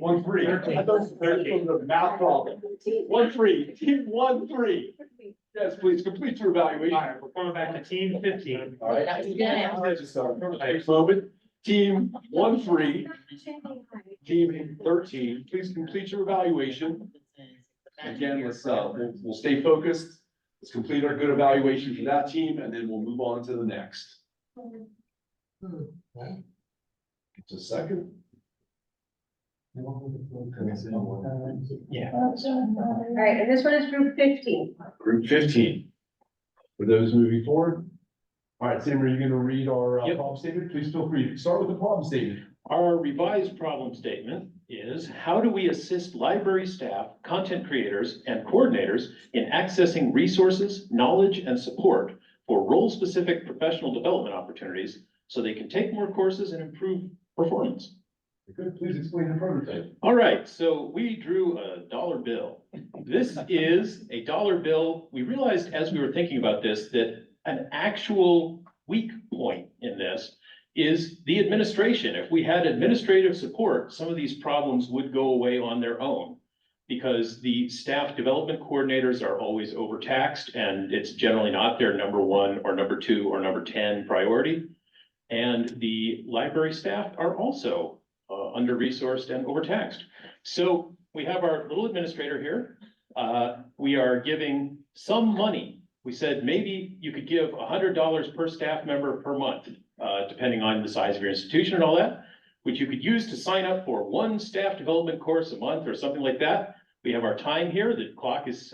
1-3. 1-3. I thought there was a math problem. 1-3. Team 1-3. Yes, please complete your evaluation. All right, we're going back to team 15. All right. Just a moment. Team 1-3. Team 13. Please complete your evaluation. Again, let's we'll stay focused. Let's complete our good evaluation for that team, and then we'll move on to the next. Just a second. All right, and this one is group 15. Group 15. For those moving forward. All right, Sam, are you going to read our problem statement? Please feel free to start with the problem statement. Our revised problem statement is, how do we assist library staff, content creators, and coordinators in accessing resources, knowledge, and support for role-specific professional development opportunities so they can take more courses and improve performance? Good, please explain the prototype. All right, so we drew a dollar bill. This is a dollar bill. We realized as we were thinking about this that an actual weak point in this is the administration. If we had administrative support, some of these problems would go away on their own, because the staff development coordinators are always overtaxed and it's generally not their number 1 or number 2 or number 10 priority. And the library staff are also under-resourced and overtaxed. So we have our little administrator here. We are giving some money. We said maybe you could give $100 per staff member per month, depending on the size of your institution and all that, which you could use to sign up for 1 staff development course a month or something like that. We have our time here. The clock is,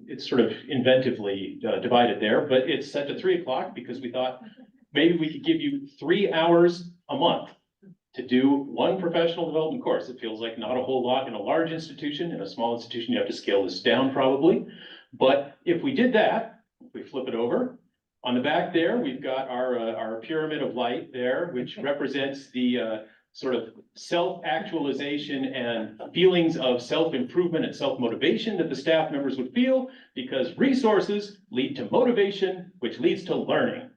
it's sort of inventively divided there, but it's set to 3 o'clock because we thought maybe we could give you 3 hours a month to do one professional development course. It feels like not a whole lot in a large institution. In a small institution, you have to scale this down probably. But if we did that, if we flip it over, on the back there, we've got our pyramid of light there, which represents the sort of self-actualization and feelings of self-improvement and self-motivation that the staff members would feel, because resources lead to motivation, which leads to learning.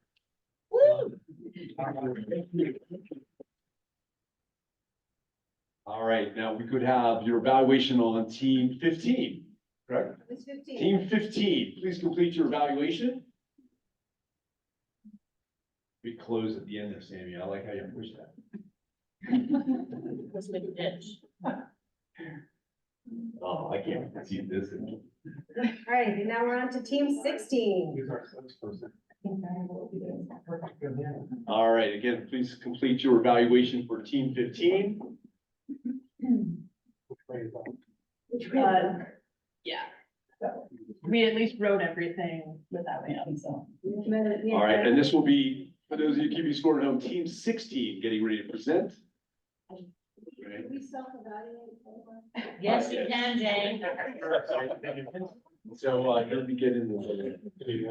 All right, now we could have your evaluation on team 15, correct? It's 15. Team 15, please complete your evaluation. We close at the end there, Sammy. I like how you push that. Oh, I can't see this. All right, and now we're on to team 16. All right, again, please complete your evaluation for team 15. Yeah. We at least wrote everything without me, so. All right, and this will be, for those of you keeping score at home, team 16 getting ready to present. We self-evaluate. Yes, you can, Jane. So you'll be getting the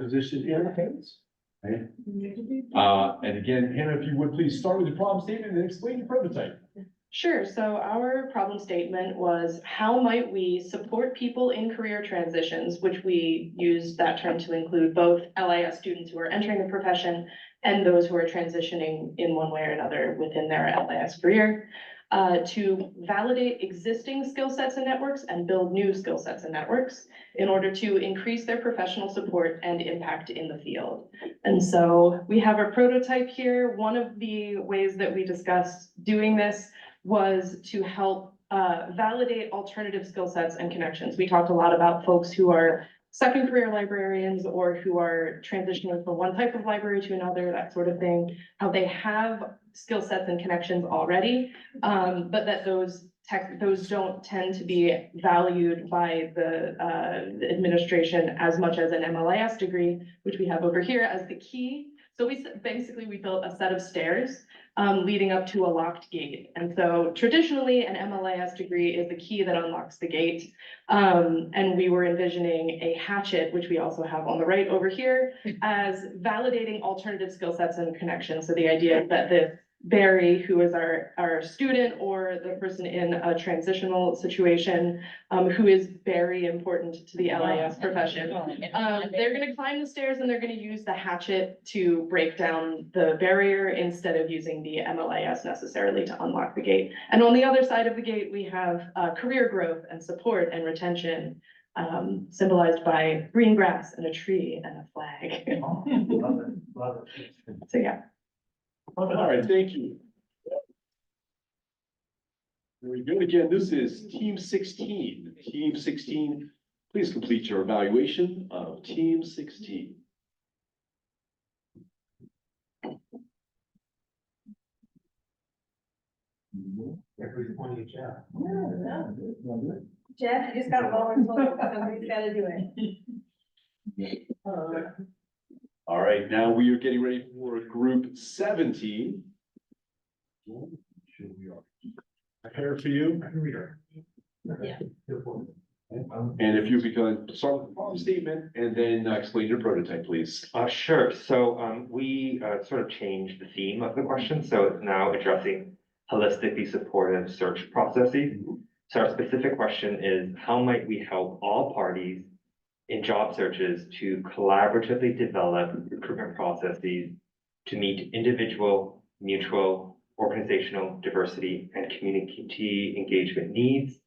position here. Okay. And again, Hannah, if you would please start with the problem statement and explain the prototype. Sure. So our problem statement was, how might we support people in career transitions, which we used that term to include both LIS students who are entering the profession and those who are transitioning in one way or another within their LIS career, to validate existing skill sets and networks and build new skill sets and networks in order to increase their professional support and impact in the field. And so we have our prototype here. One of the ways that we discussed doing this was to help validate alternative skill sets and connections. We talked a lot about folks who are second career librarians or who are transitioning from one type of library to another, that sort of thing, how they have skill sets and connections already, but that those don't tend to be valued by the administration as much as an MLIS degree, which we have over here as the key. So we built a set of stairs leading up to a locked gate. And so traditionally an MLIS degree is the key that unlocks the gate. And we were envisioning a hatchet, which we also have on the right over here, as validating alternative skill sets and connections. So the idea that the Barry, who is our student, or the person in a transitional situation, who is very important to the LIS profession. They're gonna climb the stairs and they're gonna use the hatchet to break down the barrier instead of using the MLIS necessarily to unlock the gate. And on the other side of the gate, we have career growth and support and retention, symbolized by green grass and a tree and a flag. Love it. So yeah. All right, thank you. Very good. Again, this is team 16. Team 16, please complete your evaluation of team 16. Jeff, you just got volunteer, somebody's gotta do it. All right, now we are getting ready for group 17. Prepare for you. Yeah. And if you could start with the problem statement and then explain your prototype, please. Sure. So we sort of changed the theme of the question. So it's now addressing holistically supportive search processes. So our specific question is, how might we help all parties in job searches to collaboratively develop recruitment processes to meet individual, mutual, organizational diversity and community engagement needs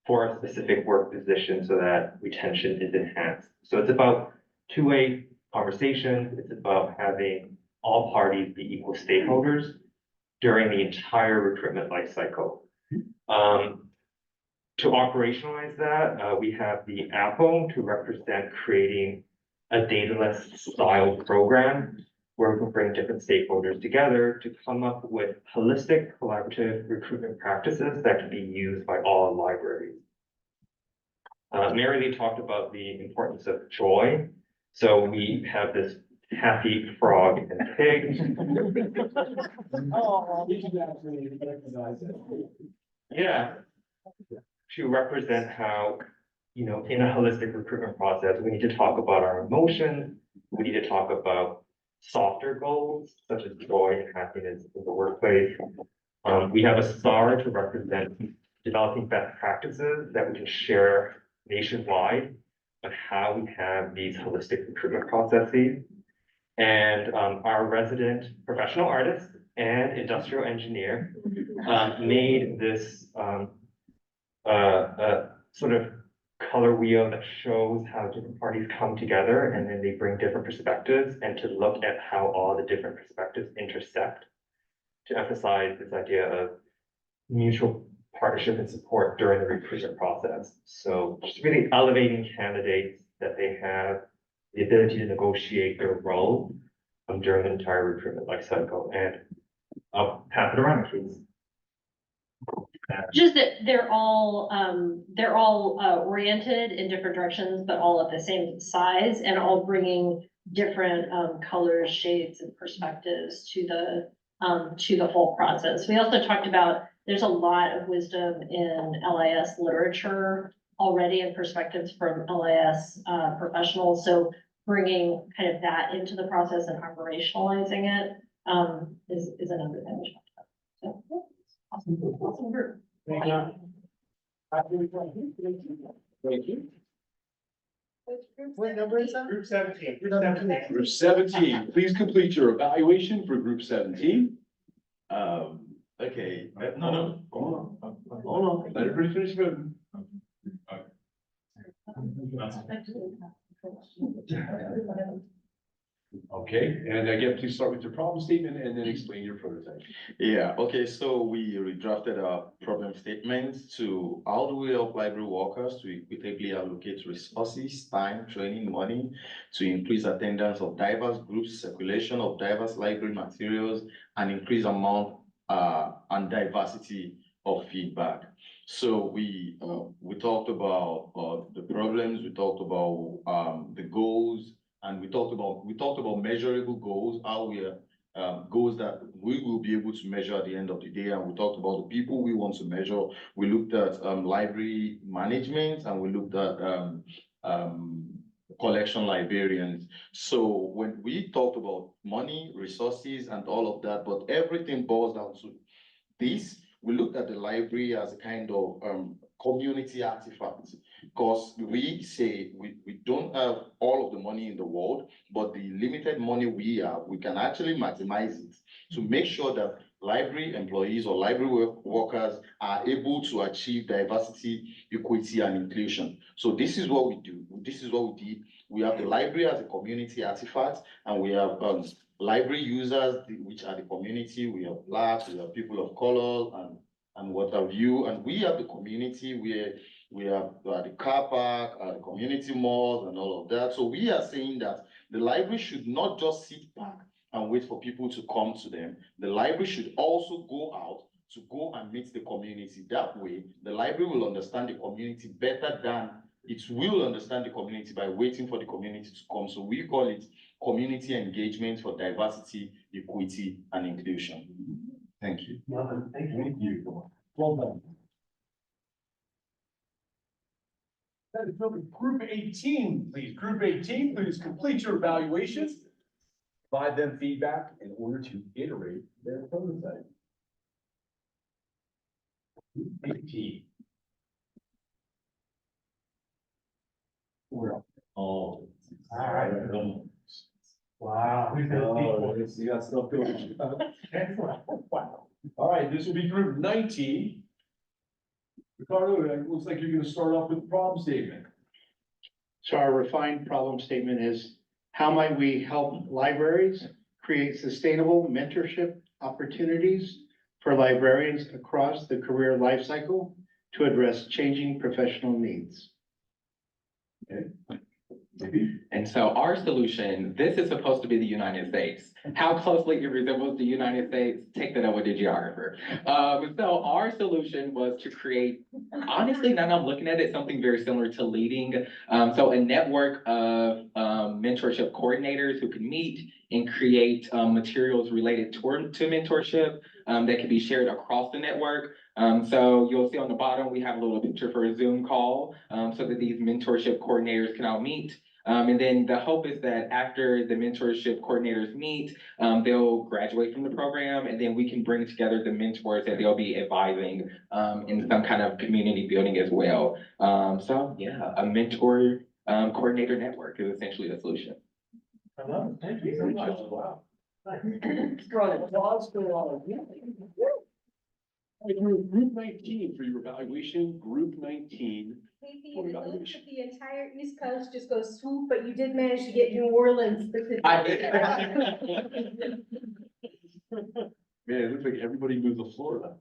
for a specific work position so that retention is enhanced. So it's about two-way conversation. It's about having all parties be equal stakeholders during the entire recruitment life cycle. To operationalize that, we have the Apple to represent creating a DATALIS style program where we can bring different stakeholders together to come up with holistic collaborative recruitment practices that can be used by all libraries. Mary Lee talked about the importance of joy. So we have this happy frog and pig. Oh, you should actually recognize it. Yeah. To represent how, in a holistic recruitment process, we need to talk about our emotions. We need to talk about softer goals, such as joy and happiness in the workplace. We have a star to represent developing best practices that we can share nationwide on how we have these holistic recruitment processes. And our resident professional artist and industrial engineer made this sort of color wheel that shows how different parties come together, and then they bring different perspectives, and to look at how all the different perspectives intersect to emphasize this idea of mutual partnership and support during the recruitment process. So just really elevating candidates, that they have the ability to negotiate their role during the entire recruitment life cycle. And I'll pass it around, please. Just that they're all oriented in different directions, but all at the same size, and all bringing different colors, shades, and perspectives to the whole process. We also talked about there's a lot of wisdom in LIS literature already, and perspectives from LIS professionals. So bringing kind of that into the process and operationalizing it is another thing we talked about. So, yeah. Awesome group. Thank you. Thank you. What number is that? Group 17. Group 17, please complete your evaluation for group 17. Okay, No, hold on, let everybody finish voting. Okay, and again, please start with your problem statement and then explain your prototype. yeah, okay, so we redrafted our problem statement to how do we help library workers to equitably allocate resources, time, training, money to increase attendance of diverse groups, circulation of diverse library materials, and increase amount and diversity of feedback. So we talked about the problems, we talked about the goals, and we talked about measurable goals, how we are goals that we will be able to measure at the end of the day. And we talked about the people we want to measure. We looked at library management, and we looked at collection librarians. So when we talked about money, resources, and all of that, but everything boils down to this. We looked at the library as a kind of community artifact, because we say we don't have all of the money in the world, but the limited money we have, we can actually maximize it to make sure that library employees or library workers are able to achieve diversity, equity, and inclusion. So this is what we do. This is what we did. We have the library as a community artifact, and we have library users, which are the community. We have Blacks, we have people of color, and what have you. And we have the community where we have the car park, the community malls, and all of that. So we are saying that the library should not just sit back and wait for people to come to them. The library should also go out to go and meet the community. That way, the library will understand the community better than it will understand the community by waiting for the community to come. So we call it community engagement for diversity, equity, and inclusion. Thank you. Thank you. Well done. That is number group 18, please. Group 18, please complete your evaluations. Provide them feedback in order to iterate their prototype. Group 18. Oh, all right. Wow. You got stuff going. Wow. All right, this will be group 19. Ricardo, it looks like you're going to start off with the problem statement. So our refined problem statement is, how might we help libraries create sustainable mentorship opportunities for librarians across the career life cycle to address changing professional needs? Okay. And so our solution, this is supposed to be the United States. How closely it resembles the United States, take that up with the geographer. So our solution was to create, honestly, now that I'm looking at it, something very similar to leading. So a network of mentorship coordinators who can meet and create materials related to mentorship that can be shared across the network. So you'll see on the bottom, we have a little picture for a Zoom call so that these mentorship coordinators can all meet. And then the hope is that after the mentorship coordinators meet, they'll graduate from the program, and then we can bring together the mentors that they'll be advising in some kind of community building as well. So yeah, a mentor coordinator network is essentially the solution. I love it. Thank you so much. Wow. Group 19 for your evaluation, group 19. Maybe the entire East Coast just goes swoop, but you did manage to get New Orleans specifically. Man, it looks like everybody moved to Florida.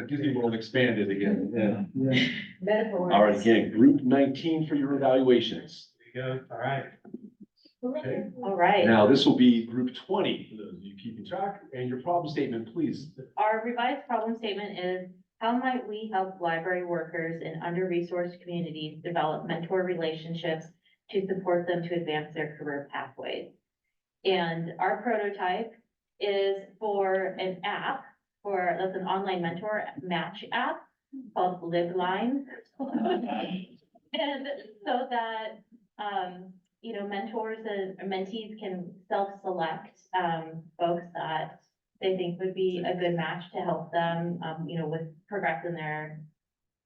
Disney World expanded again. Yeah. Metaphors. All right, again, group 19 for your evaluations. There you go. All right. Okay. All right. Now, this will be group 20, for those of you keeping track, and your problem statement, please. Our revised problem statement is, how might we help library workers in under-resourced communities develop mentor relationships to support them to advance their career pathways? And our prototype is for an app, that's an online mentor match app called LibLine. And so that, mentors and mentees can self-select folks that they think would be a good match to help them, with progressing their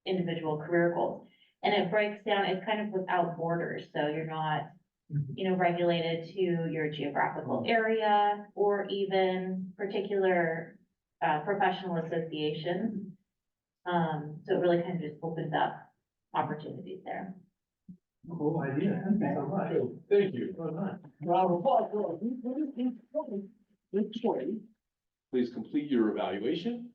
individual career goals. And it breaks down, it's kind of without borders, so you're not, regulated to your geographical area or even particular professional association. So it really kind of just opens up opportunities there. Cool idea. Thank you so much. Thank you. Round of applause for group 20. Please complete your evaluation.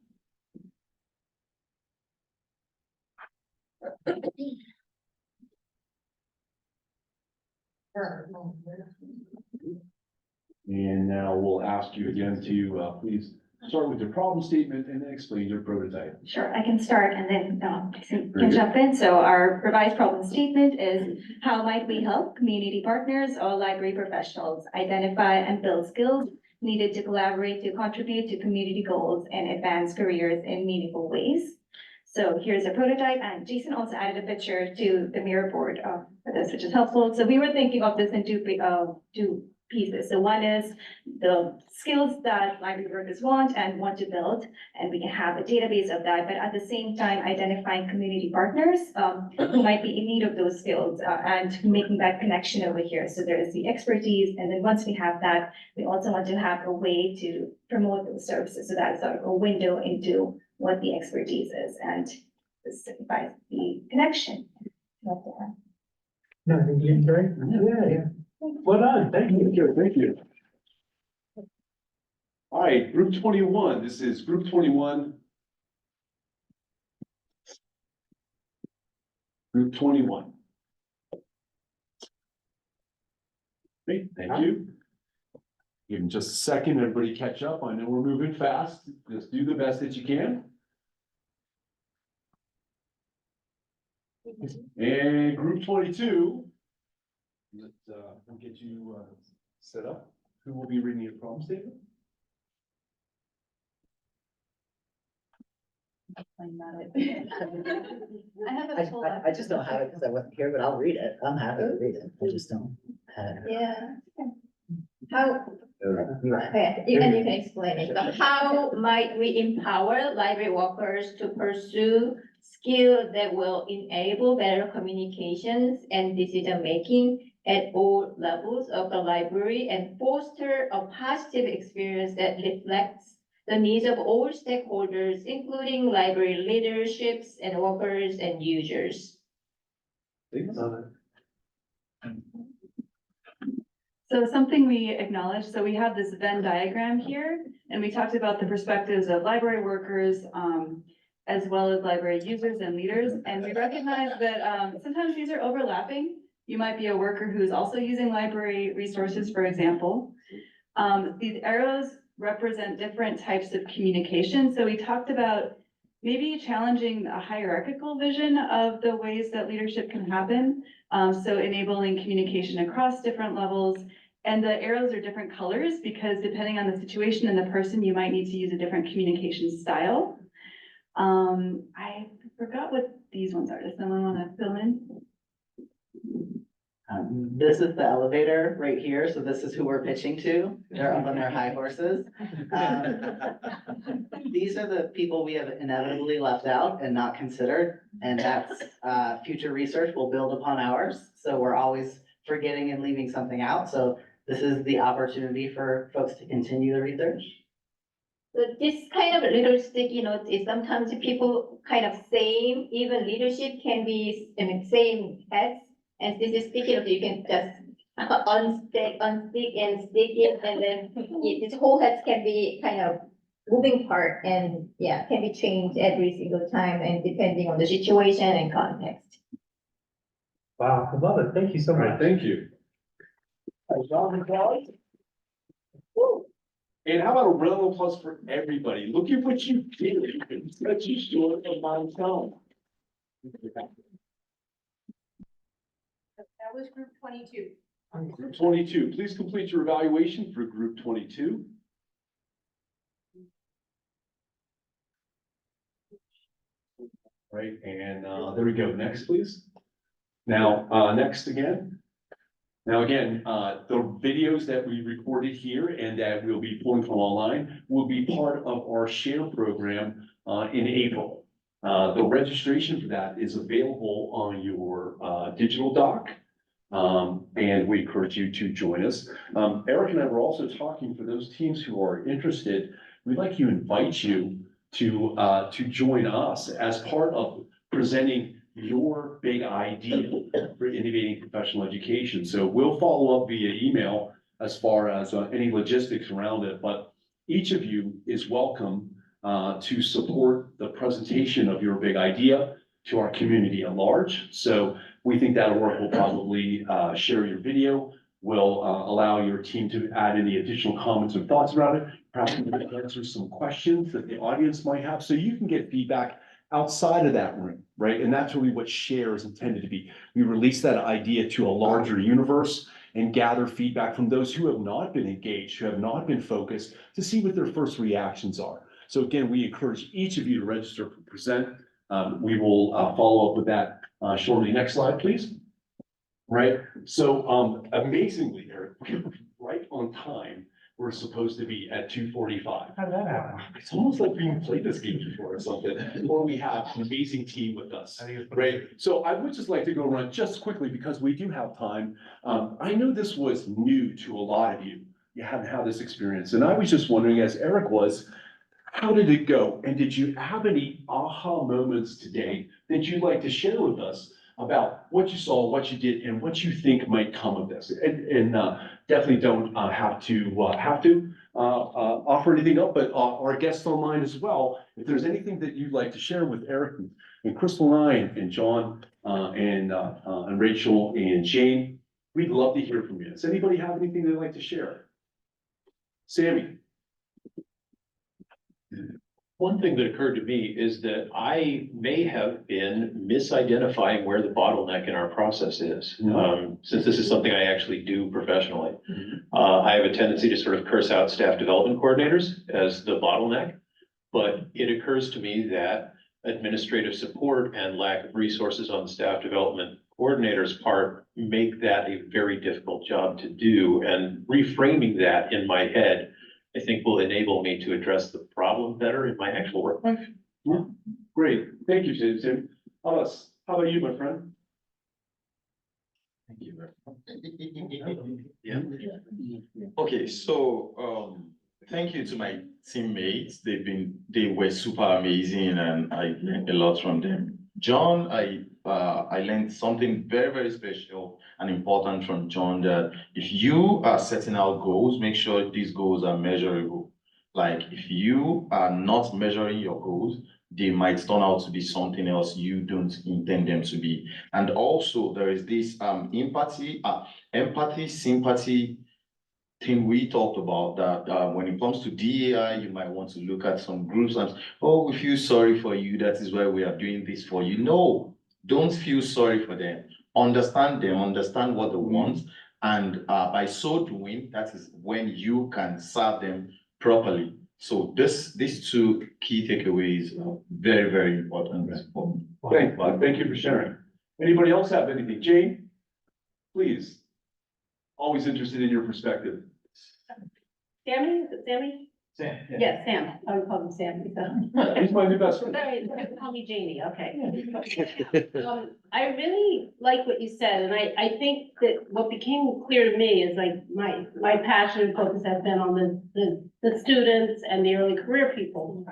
And now we'll ask you again to please start with your problem statement and then explain your prototype. Sure, I can start and then Very can good. jump in. So our revised problem statement is, how might we help community partners or library professionals identify and build skills needed to collaborate to contribute to community goals and advance careers in meaningful ways? So here's a prototype, and Jason also added a picture to the mirror board for this, which is helpful. So we were thinking of this in two pieces. So one is the skills that library workers want to build, and we can have a database of that, but at the same time, identifying community partners who might be in need of those skills and making that connection over here. So there is the expertise, and then once we have that, we also want to have a way to promote those services. So that's sort of a window into what the expertise is, and this signifies the connection. No, I think you did great. Yeah. Well done. Thank you. Thank you. All right, group 21. This is group 21. Group 21. Great, thank you. Give them just a second, everybody catch up. I know we're moving fast. Just do the best that you can. And group 22. We'll get you set up. Who will be reading your problem statement? I have a tool. I just don't have it because I wasn't here, but I'll read it. I'm happy to read it. I just don't have it. Yeah. How, okay, you can explain it, but how might we empower library workers to pursue skills that will enable better communications and decision-making at all levels of the library and foster a positive experience that reflects the needs of all stakeholders, including library leaderships and workers and users? So something we acknowledge, so we have this Venn diagram here, and we talked about the perspectives of library workers, as well as library users and leaders. And we recognize that sometimes these are overlapping. You might be a worker who's also using library resources, for example. These arrows represent different types of communication. So we talked about maybe challenging a hierarchical vision of the ways that leadership can happen. So enabling communication across different levels. And the arrows are different colors because depending on the situation and the person, you might need to use a different communication style. I forgot what these ones are. Does someone want to fill in? This is the elevator right here, so this is who we're pitching to. They're up on their high horses. These are the people we have inevitably left out and not considered, and that's, future research will build upon ours. So we're always forgetting and leaving something out, so this is the opportunity for folks to continue the research. So this kind of little sticky notes is sometimes people kind of same, even leadership can be, same heads. And this is sticky note, you can just unstick and stick it, and then this whole head can be kind of moving part and yeah, can be changed every single time and depending on the situation and context. Wow, I love it. Thank you so much. Thank you. And how about a round of applause for everybody? Look at what you did in such a short amount of time. That was group 22. Group 22, please complete your evaluation for group 22. Right, and there we go. Next, please. Now, next again. Now, again, the videos that we recorded here and that we'll be pulling from online will be part of our share program in April. The registration for that is available on your digital doc. And we encourage you to join us. Eric and I were also talking for those teams who are interested. We'd like to invite you to join us as part of presenting your big idea for innovating professional education. So we'll follow up via email as far as any logistics around it, but each of you is welcome to support the presentation of your big idea to our community at large. So we think that'll work. We'll probably share your video. We'll allow your team to add any additional comments or thoughts about it. Perhaps we can answer some questions that the audience might have, so you can get feedback outside of that room, right? And that's really what share is intended to be. We release that idea to a larger universe and gather feedback from those who have not been engaged, who have not been focused, to see what their first reactions are. So again, we encourage each of you to register for present. We will follow up with that shortly. Next slide, please. Right, so amazingly, Eric, we're right on time. We're supposed to be at 2:45. How did that happen? It's almost like we played this game before or something, or we have an amazing team with us, right? So I would just like to go around just quickly because we do have time. I know this was new to a lot of you. You haven't had this experience, and I was just wondering, as Eric was, how did it go? And did you have any aha moments today that you'd like to share with us about what you saw, what you did, and what you think might come of this? And definitely don't have to offer anything up, but our guests online as well, if there's anything that you'd like to share with Eric and Crystal and I and John and Rachel and Jane, we'd love to hear from you. Does anybody have anything they'd like to share? Sammy. One thing that occurred to me is that I may have been misidentifying where the bottleneck in our process is. Since this is something I actually do professionally. I have a tendency to sort of curse out staff development coordinators as the bottleneck, but it occurs to me that administrative support and lack of resources on the staff development coordinator's part make that a very difficult job to do, and reframing that in my head I think will enable me to address the problem better in my actual work life. Yeah, great. Thank you, Jason. How about you, my friend? Thank you. Yeah. Okay, so thank you to my teammates. They were super amazing, and I learned a lot from them. John, I learned something very, very special and important from John, that if you are setting out goals, make sure these goals are measurable. Like if you are not measuring your goals, they might turn out to be something else you don't intend them to be. And also there is this empathy, sympathy thing we talked about that when it comes to DAI, you might want to look at some groups and, oh, we feel sorry for you. That is why we are doing this for you. No, don't feel sorry for them. Understand them, understand what they want. And by so doing, that is when you can serve them properly. So these two key takeaways are very, very important. Thanks, Bob. Thank you for sharing. Anybody else have anything? Jane, please. Always interested in your perspective. Sammy, is it Sammy? Sam. Yes, Sam. I would call him Sammy. He's my new best friend. Sorry, call me Janie, okay. I really like what you said, and I think that what became clear to me is like my passion and focus has been on the students and the early career people.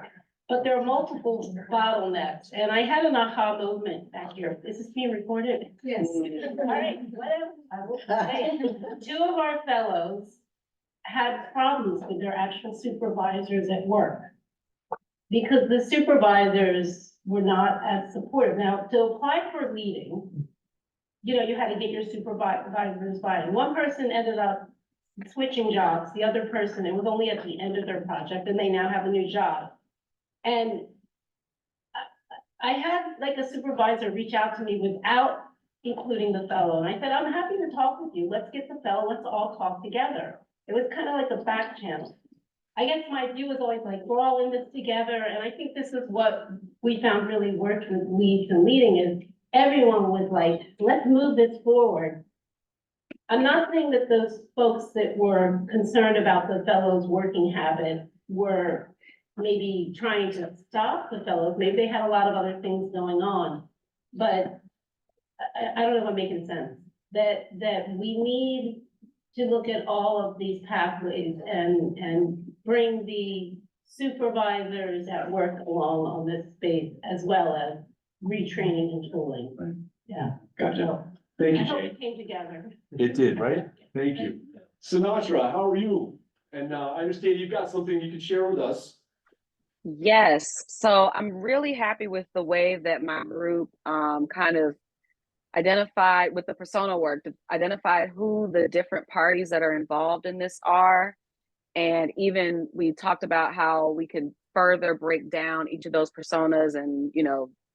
But there are multiple bottlenecks, and I had an aha moment back here. Is this being recorded? Yes. All right, whatever, I will say it. Two of our fellows had problems with their actual supervisors at work. Because the supervisors were not as supportive. Now, to apply for leading, you had to get your supervisor's buy-in. One person ended up switching jobs, the other person, it was only at the end of their project, and they now have a new job. And I had like a supervisor reach out to me without including the fellow, and I said, I'm happy to talk with you, let's get the fellow, let's all talk together. It was kind of like a back channel. I guess my view was always like, we're all in this together, and I think this is what we found really worked with leads and leading is everyone was like, let's move this forward. I'm not saying that those folks that were concerned about the fellows' working habit were maybe trying to stop the fellows, maybe they had a lot of other things going on, but I don't know if I'm making sense, that we need to look at all of these pathways and bring the supervisors at work along on this space as well as retraining and tooling. Right. Yeah. Gotcha. Thank I you, hope Jane. it came together. It did, right? Thank you. Sinatra, how are you? And I understand you've got something you can share with us. Yes, so I'm really happy with the way that my group kind of identified with the persona work, identified who the different parties that are involved in this are. And even we talked about how we could further break down each of those personas and,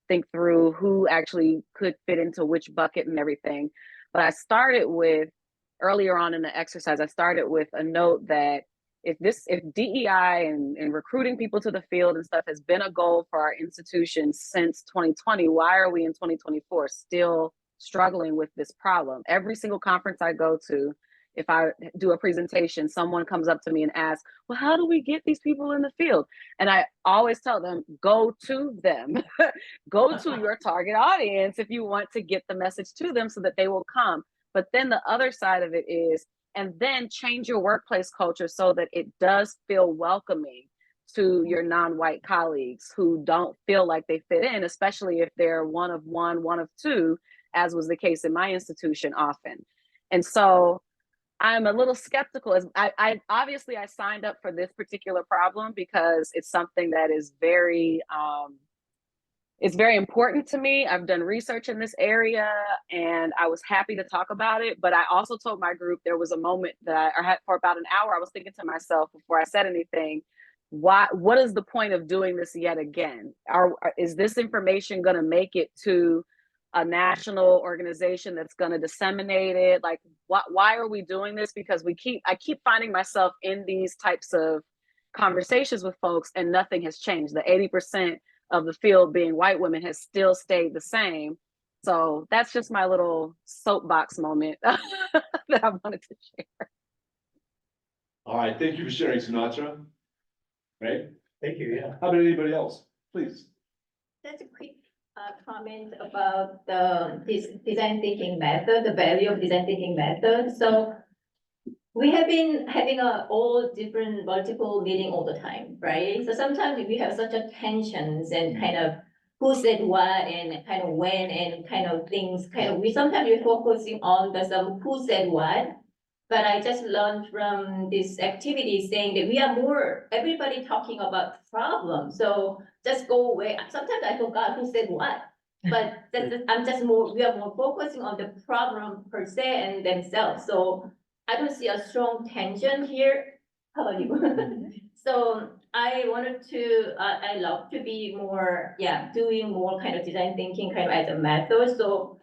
think through who actually could fit into which bucket and everything. But I started with, earlier on in the exercise, I started with a note that if DEI and recruiting people to the field and stuff has been a goal for our institution since 2020, why are we in 2024 still struggling with this problem? Every single conference I go to, if I do a presentation, someone comes up to me and asks, well, how do we get these people in the field? And I always tell them, go to them, go to your target audience if you want to get the message to them so that they will come. But then the other side of it is, and then change your workplace culture so that it does feel welcoming to your non-white colleagues who don't feel like they fit in, especially if they're one of two, as was the case in my institution often. And so I'm a little skeptical. As I obviously I signed up for this particular problem because it's something that is very it's very important to me. I've done research in this area and I was happy to talk about it. But I also told my group there was a moment that I had for about an hour, I was thinking to myself before I said anything, what is the point of doing this yet again? Is this information going to make it to a national organization that's going to disseminate it? Like, why are we doing this? Because I keep finding myself in these types of conversations with folks and nothing has changed. The 80% of the field being white women has still stayed the same. So that's just my little soapbox moment that I wanted to share. All right, thank you for sharing, Sinatra. Right? Thank you, yeah. How about anybody else? Please. That's a quick comment about this design thinking method, the value of design thinking method. So we have been having all different multiple meeting all the time, right? So sometimes we have such a tensions and kind of who said what and kind of when and kind of things, we sometimes we're focusing on some who said what, But I just learned from this activity saying that we are more, everybody talking about problems, so just go away. Sometimes I forgot who said what. But I'm just more, we are more focusing on the problem per se and themselves, so I don't see a strong tension here. How about you? So I wanted to, I love to be more, doing more kind of design thinking kind of as a method, so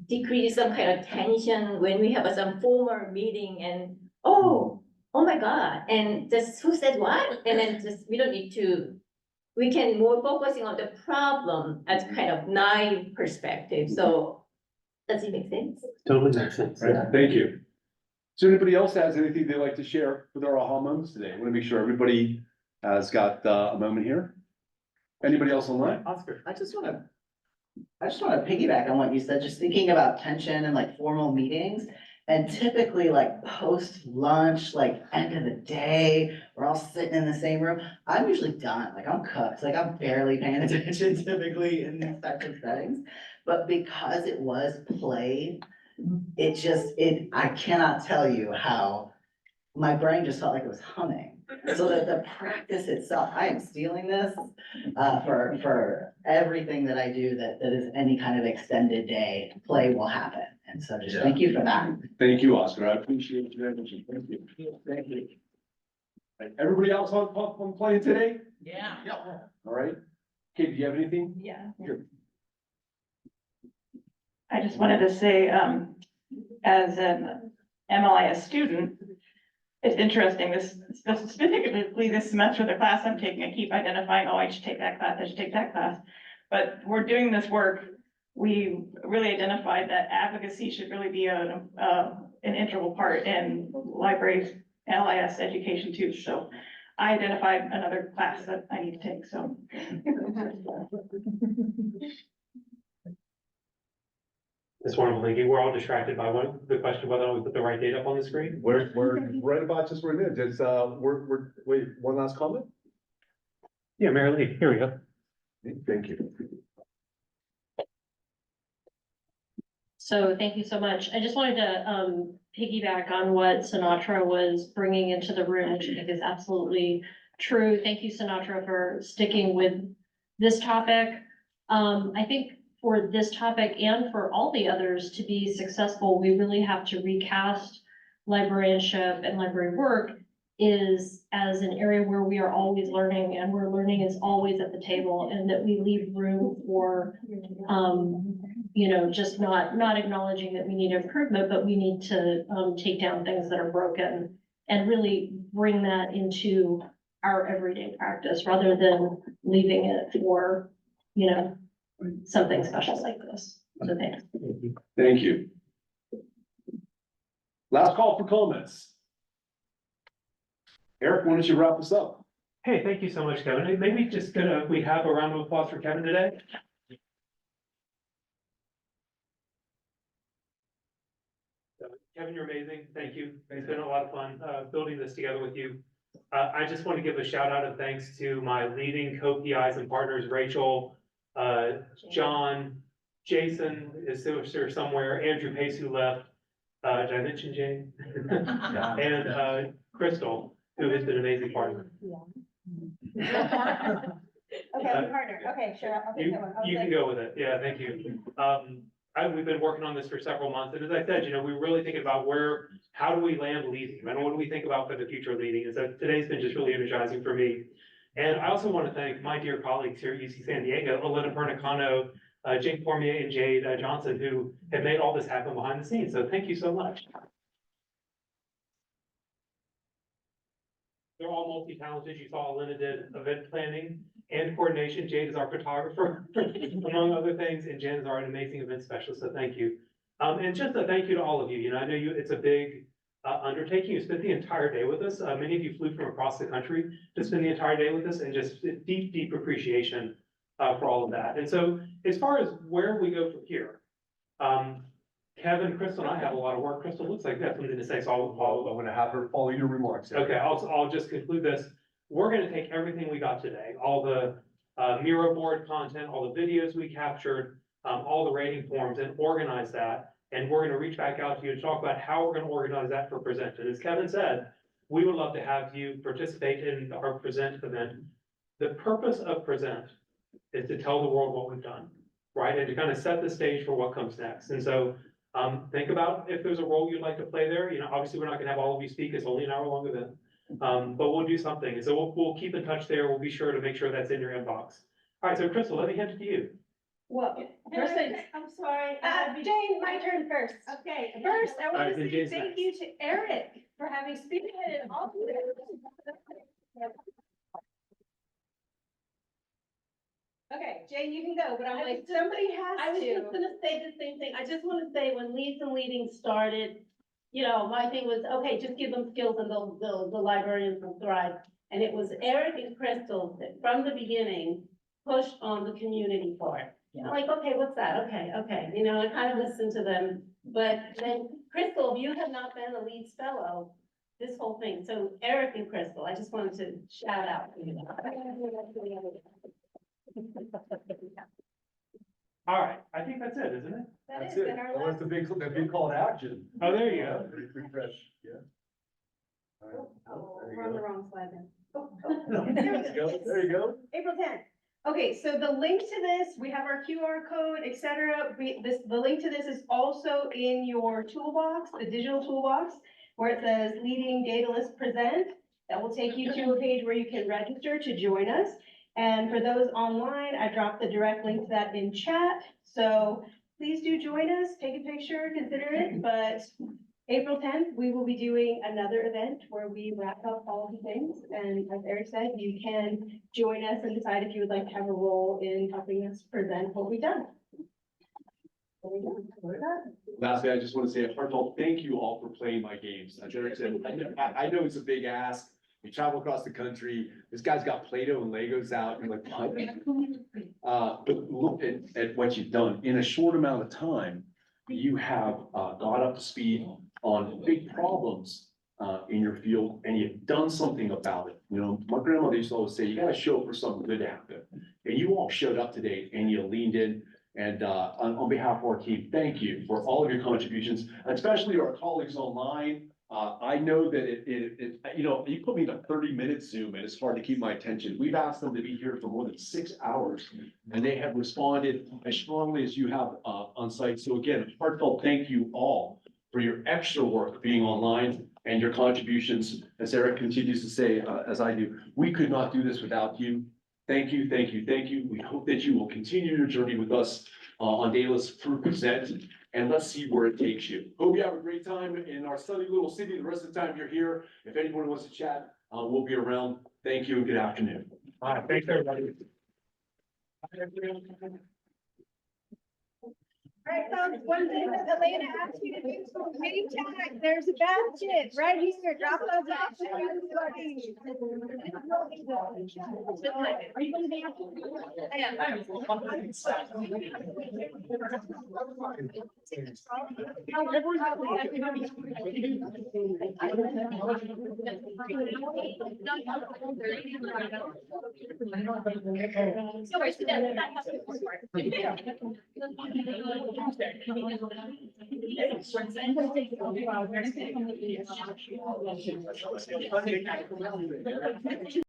decrease some kind of tension when we have some formal meeting and, oh my God, and just who said what? And then just, we don't need to, we can more focusing on the problem as kind of naive perspective, so does it make sense? Totally makes sense. Right, thank you. So anybody else has anything they'd like to share with our aha moments today? I want to make sure everybody has got a moment here. Anybody else online? Oscar. I just wanna piggyback on what you said, just thinking about tension and like formal meetings. And typically like post lunch, like end of the day, we're all sitting in the same room. I'm usually done, like I'm cooked, like I'm barely paying attention typically in these types of settings. But because it was played, I cannot tell you how my brain just felt like it was humming. So that the practice itself, I am stealing this for everything that I do that is any kind of extended day, play will happen. And so just thank you for that. Thank you, Oscar. I appreciate your energy. Thank you. Thank you. Right, everybody else on playing today? Yeah. All right. Kate, do you have anything? Yeah. Sure. I just wanted to say, as an MLIS student, it's interesting, specifically this semester, the class I'm taking, I keep identifying, oh, I should take that class, I should take that class. But we're doing this work, we really identified that advocacy should really be an integral part in library LIS education too. So I identified another class that I need to take, so. It's wonderful, thank you. We're all distracted by the question of whether or not we put the right date up on the screen. We're right about just where it is. It's, wait, one last comment? Yeah, Mary Lee, here we go. Thank you. So thank you so much. I just wanted to piggyback on what Sinatra was bringing into the room, which I think is absolutely true. Thank you, Sinatra, for sticking with this topic. I think for this topic and for all the others to be successful, we really have to recast librarianship and library work is as an area where we are always learning, and where learning is always at the table, and that we leave room for just not acknowledging that we need improvement, but we need to take down things that are broken and really bring that into our everyday practice rather than leaving it for, something special like this. So thanks. Thank you. Last call for comments. Eric, why don't you wrap us up? Hey, thank you so much, Kevin. Maybe just we have a round of applause for Kevin today. Kevin, you're amazing. Thank you. It's been a lot of fun building this together with you. I just want to give a shout out and thanks to my leading co-PIs and partners, Rachel, John, Jason is here somewhere, Andrew Pace, who left. Did I mention Jane? And Crystal, who has been an amazing partner. Okay, partner, okay, sure, I'll take that one. You can go with it. Yeah, thank you. We've been working on this for several months, and as I said, we're really thinking about how do we land leading, and what do we think about for the future of leading, and so today's been just really energizing for me. And I also want to thank my dear colleagues here at UC San Diego, Elena Pernicano, Jane Cormier, and Jade Johnson, who have made all this happen behind the scenes, so thank you so much. They're all multi-talented. You saw Elena did event planning and coordination. Jade is our photographer, among other things, and Jen is our amazing event specialist, so thank you. And just a thank you to all of you. I know it's a big undertaking. You spent the entire day with us. Many of you flew from across the country to spend the entire day with us, and just deep, deep appreciation for all of that. And so as far as where we go from here, Kevin, Crystal, and I have a lot of work. Crystal looks like that's something to say, so I'm going to have her follow your remarks. Okay, I'll just conclude this. We're going to take everything we got today, all the Miro board content, all the videos we captured, all the rating forms, and organize that And we're gonna reach back out to you to talk about how we're gonna organize that for Present. And as Kevin said, we would love to have you participate in our Present event. The purpose of Present is to tell the world what we've done, right? And to kind of set the stage for what comes next. And so, think about if there's a role you'd like to play there. You know, obviously, we're not gonna have all of you speak. It's only an hour-long event. But we'll do something. And so we'll keep in touch there. We'll be sure to make sure that's in your inbox. All right, so Crystal, let me hand it to you. Well, first, I'm sorry. Jane, my turn first. Okay, first, I All want right, to then say Jane's thank you to Eric for having spearheaded all of this. Okay, Jane, you can go, but I'm like, somebody has to. I was just gonna say the same thing. I just wanna say, when Leads and Leading started, you know, my thing was, okay, just give them skills and the librarians will thrive. And it was Eric and Crystal that from the beginning pushed on the community part. I'm like, okay, what's that? Okay, you know, I kind of listened to them. But then Crystal, you have not been a Leads fellow this whole thing. So Eric and Crystal, I just wanted to shout out to you. All right, I think that's it, isn't it? That's it. That was the big call to action. Oh, there you go. Refresh, yeah. All right. We're on the wrong slide then. There you go. April 10th. Okay, so the link to this, we have our QR code, et cetera. The link to this is also in your toolbox, the digital toolbox, where it says Leading DATALIS Present. That will take you to a page where you can register to join us. And for those online, I dropped the direct link to that in chat. So please do join us, take a picture, consider it. But April 10th, we will be doing another event where we wrap up all the things. And as Eric said, you can join us and decide if you would like to have a role in helping us present what we've done. Lastly, I just want to say a heartfelt thank you all for playing my games. As Eric said, I know it's a big ask. We travel across the country. This guy's got Play-Doh and Legos out. And you're like, what? But look at what you've done. In a short amount of time, you have got up to speed on big problems in your field, and you've done something about it. You know, my grandmother used to always say, you gotta show up for something good to happen. And you all showed up today and you leaned in. And on behalf of our team, thank you for all of your contributions, especially our colleagues online. I know that you know, you put me in a 30-minute Zoom and it's hard to keep my attention. We've asked them to be here for more than 6 hours and they have responded as strongly as you have on site. So again, heartfelt thank you all for your extra work being online and your contributions. As Eric continues to say, as I do, we could not do this without you. Thank you, thank you, thank you. We hope that you will continue your journey with us on DATALIS through Present, and let's see where it takes you. Hope you have a great time in our sunny little city. The rest of the time you're here. If anyone wants to chat, we'll be around. Thank you and good afternoon. All right, thanks, everybody. All right, folks, one thing that Elena asked you to do, so hang tag, there's a basket right here, drop those off. Are you gonna be up?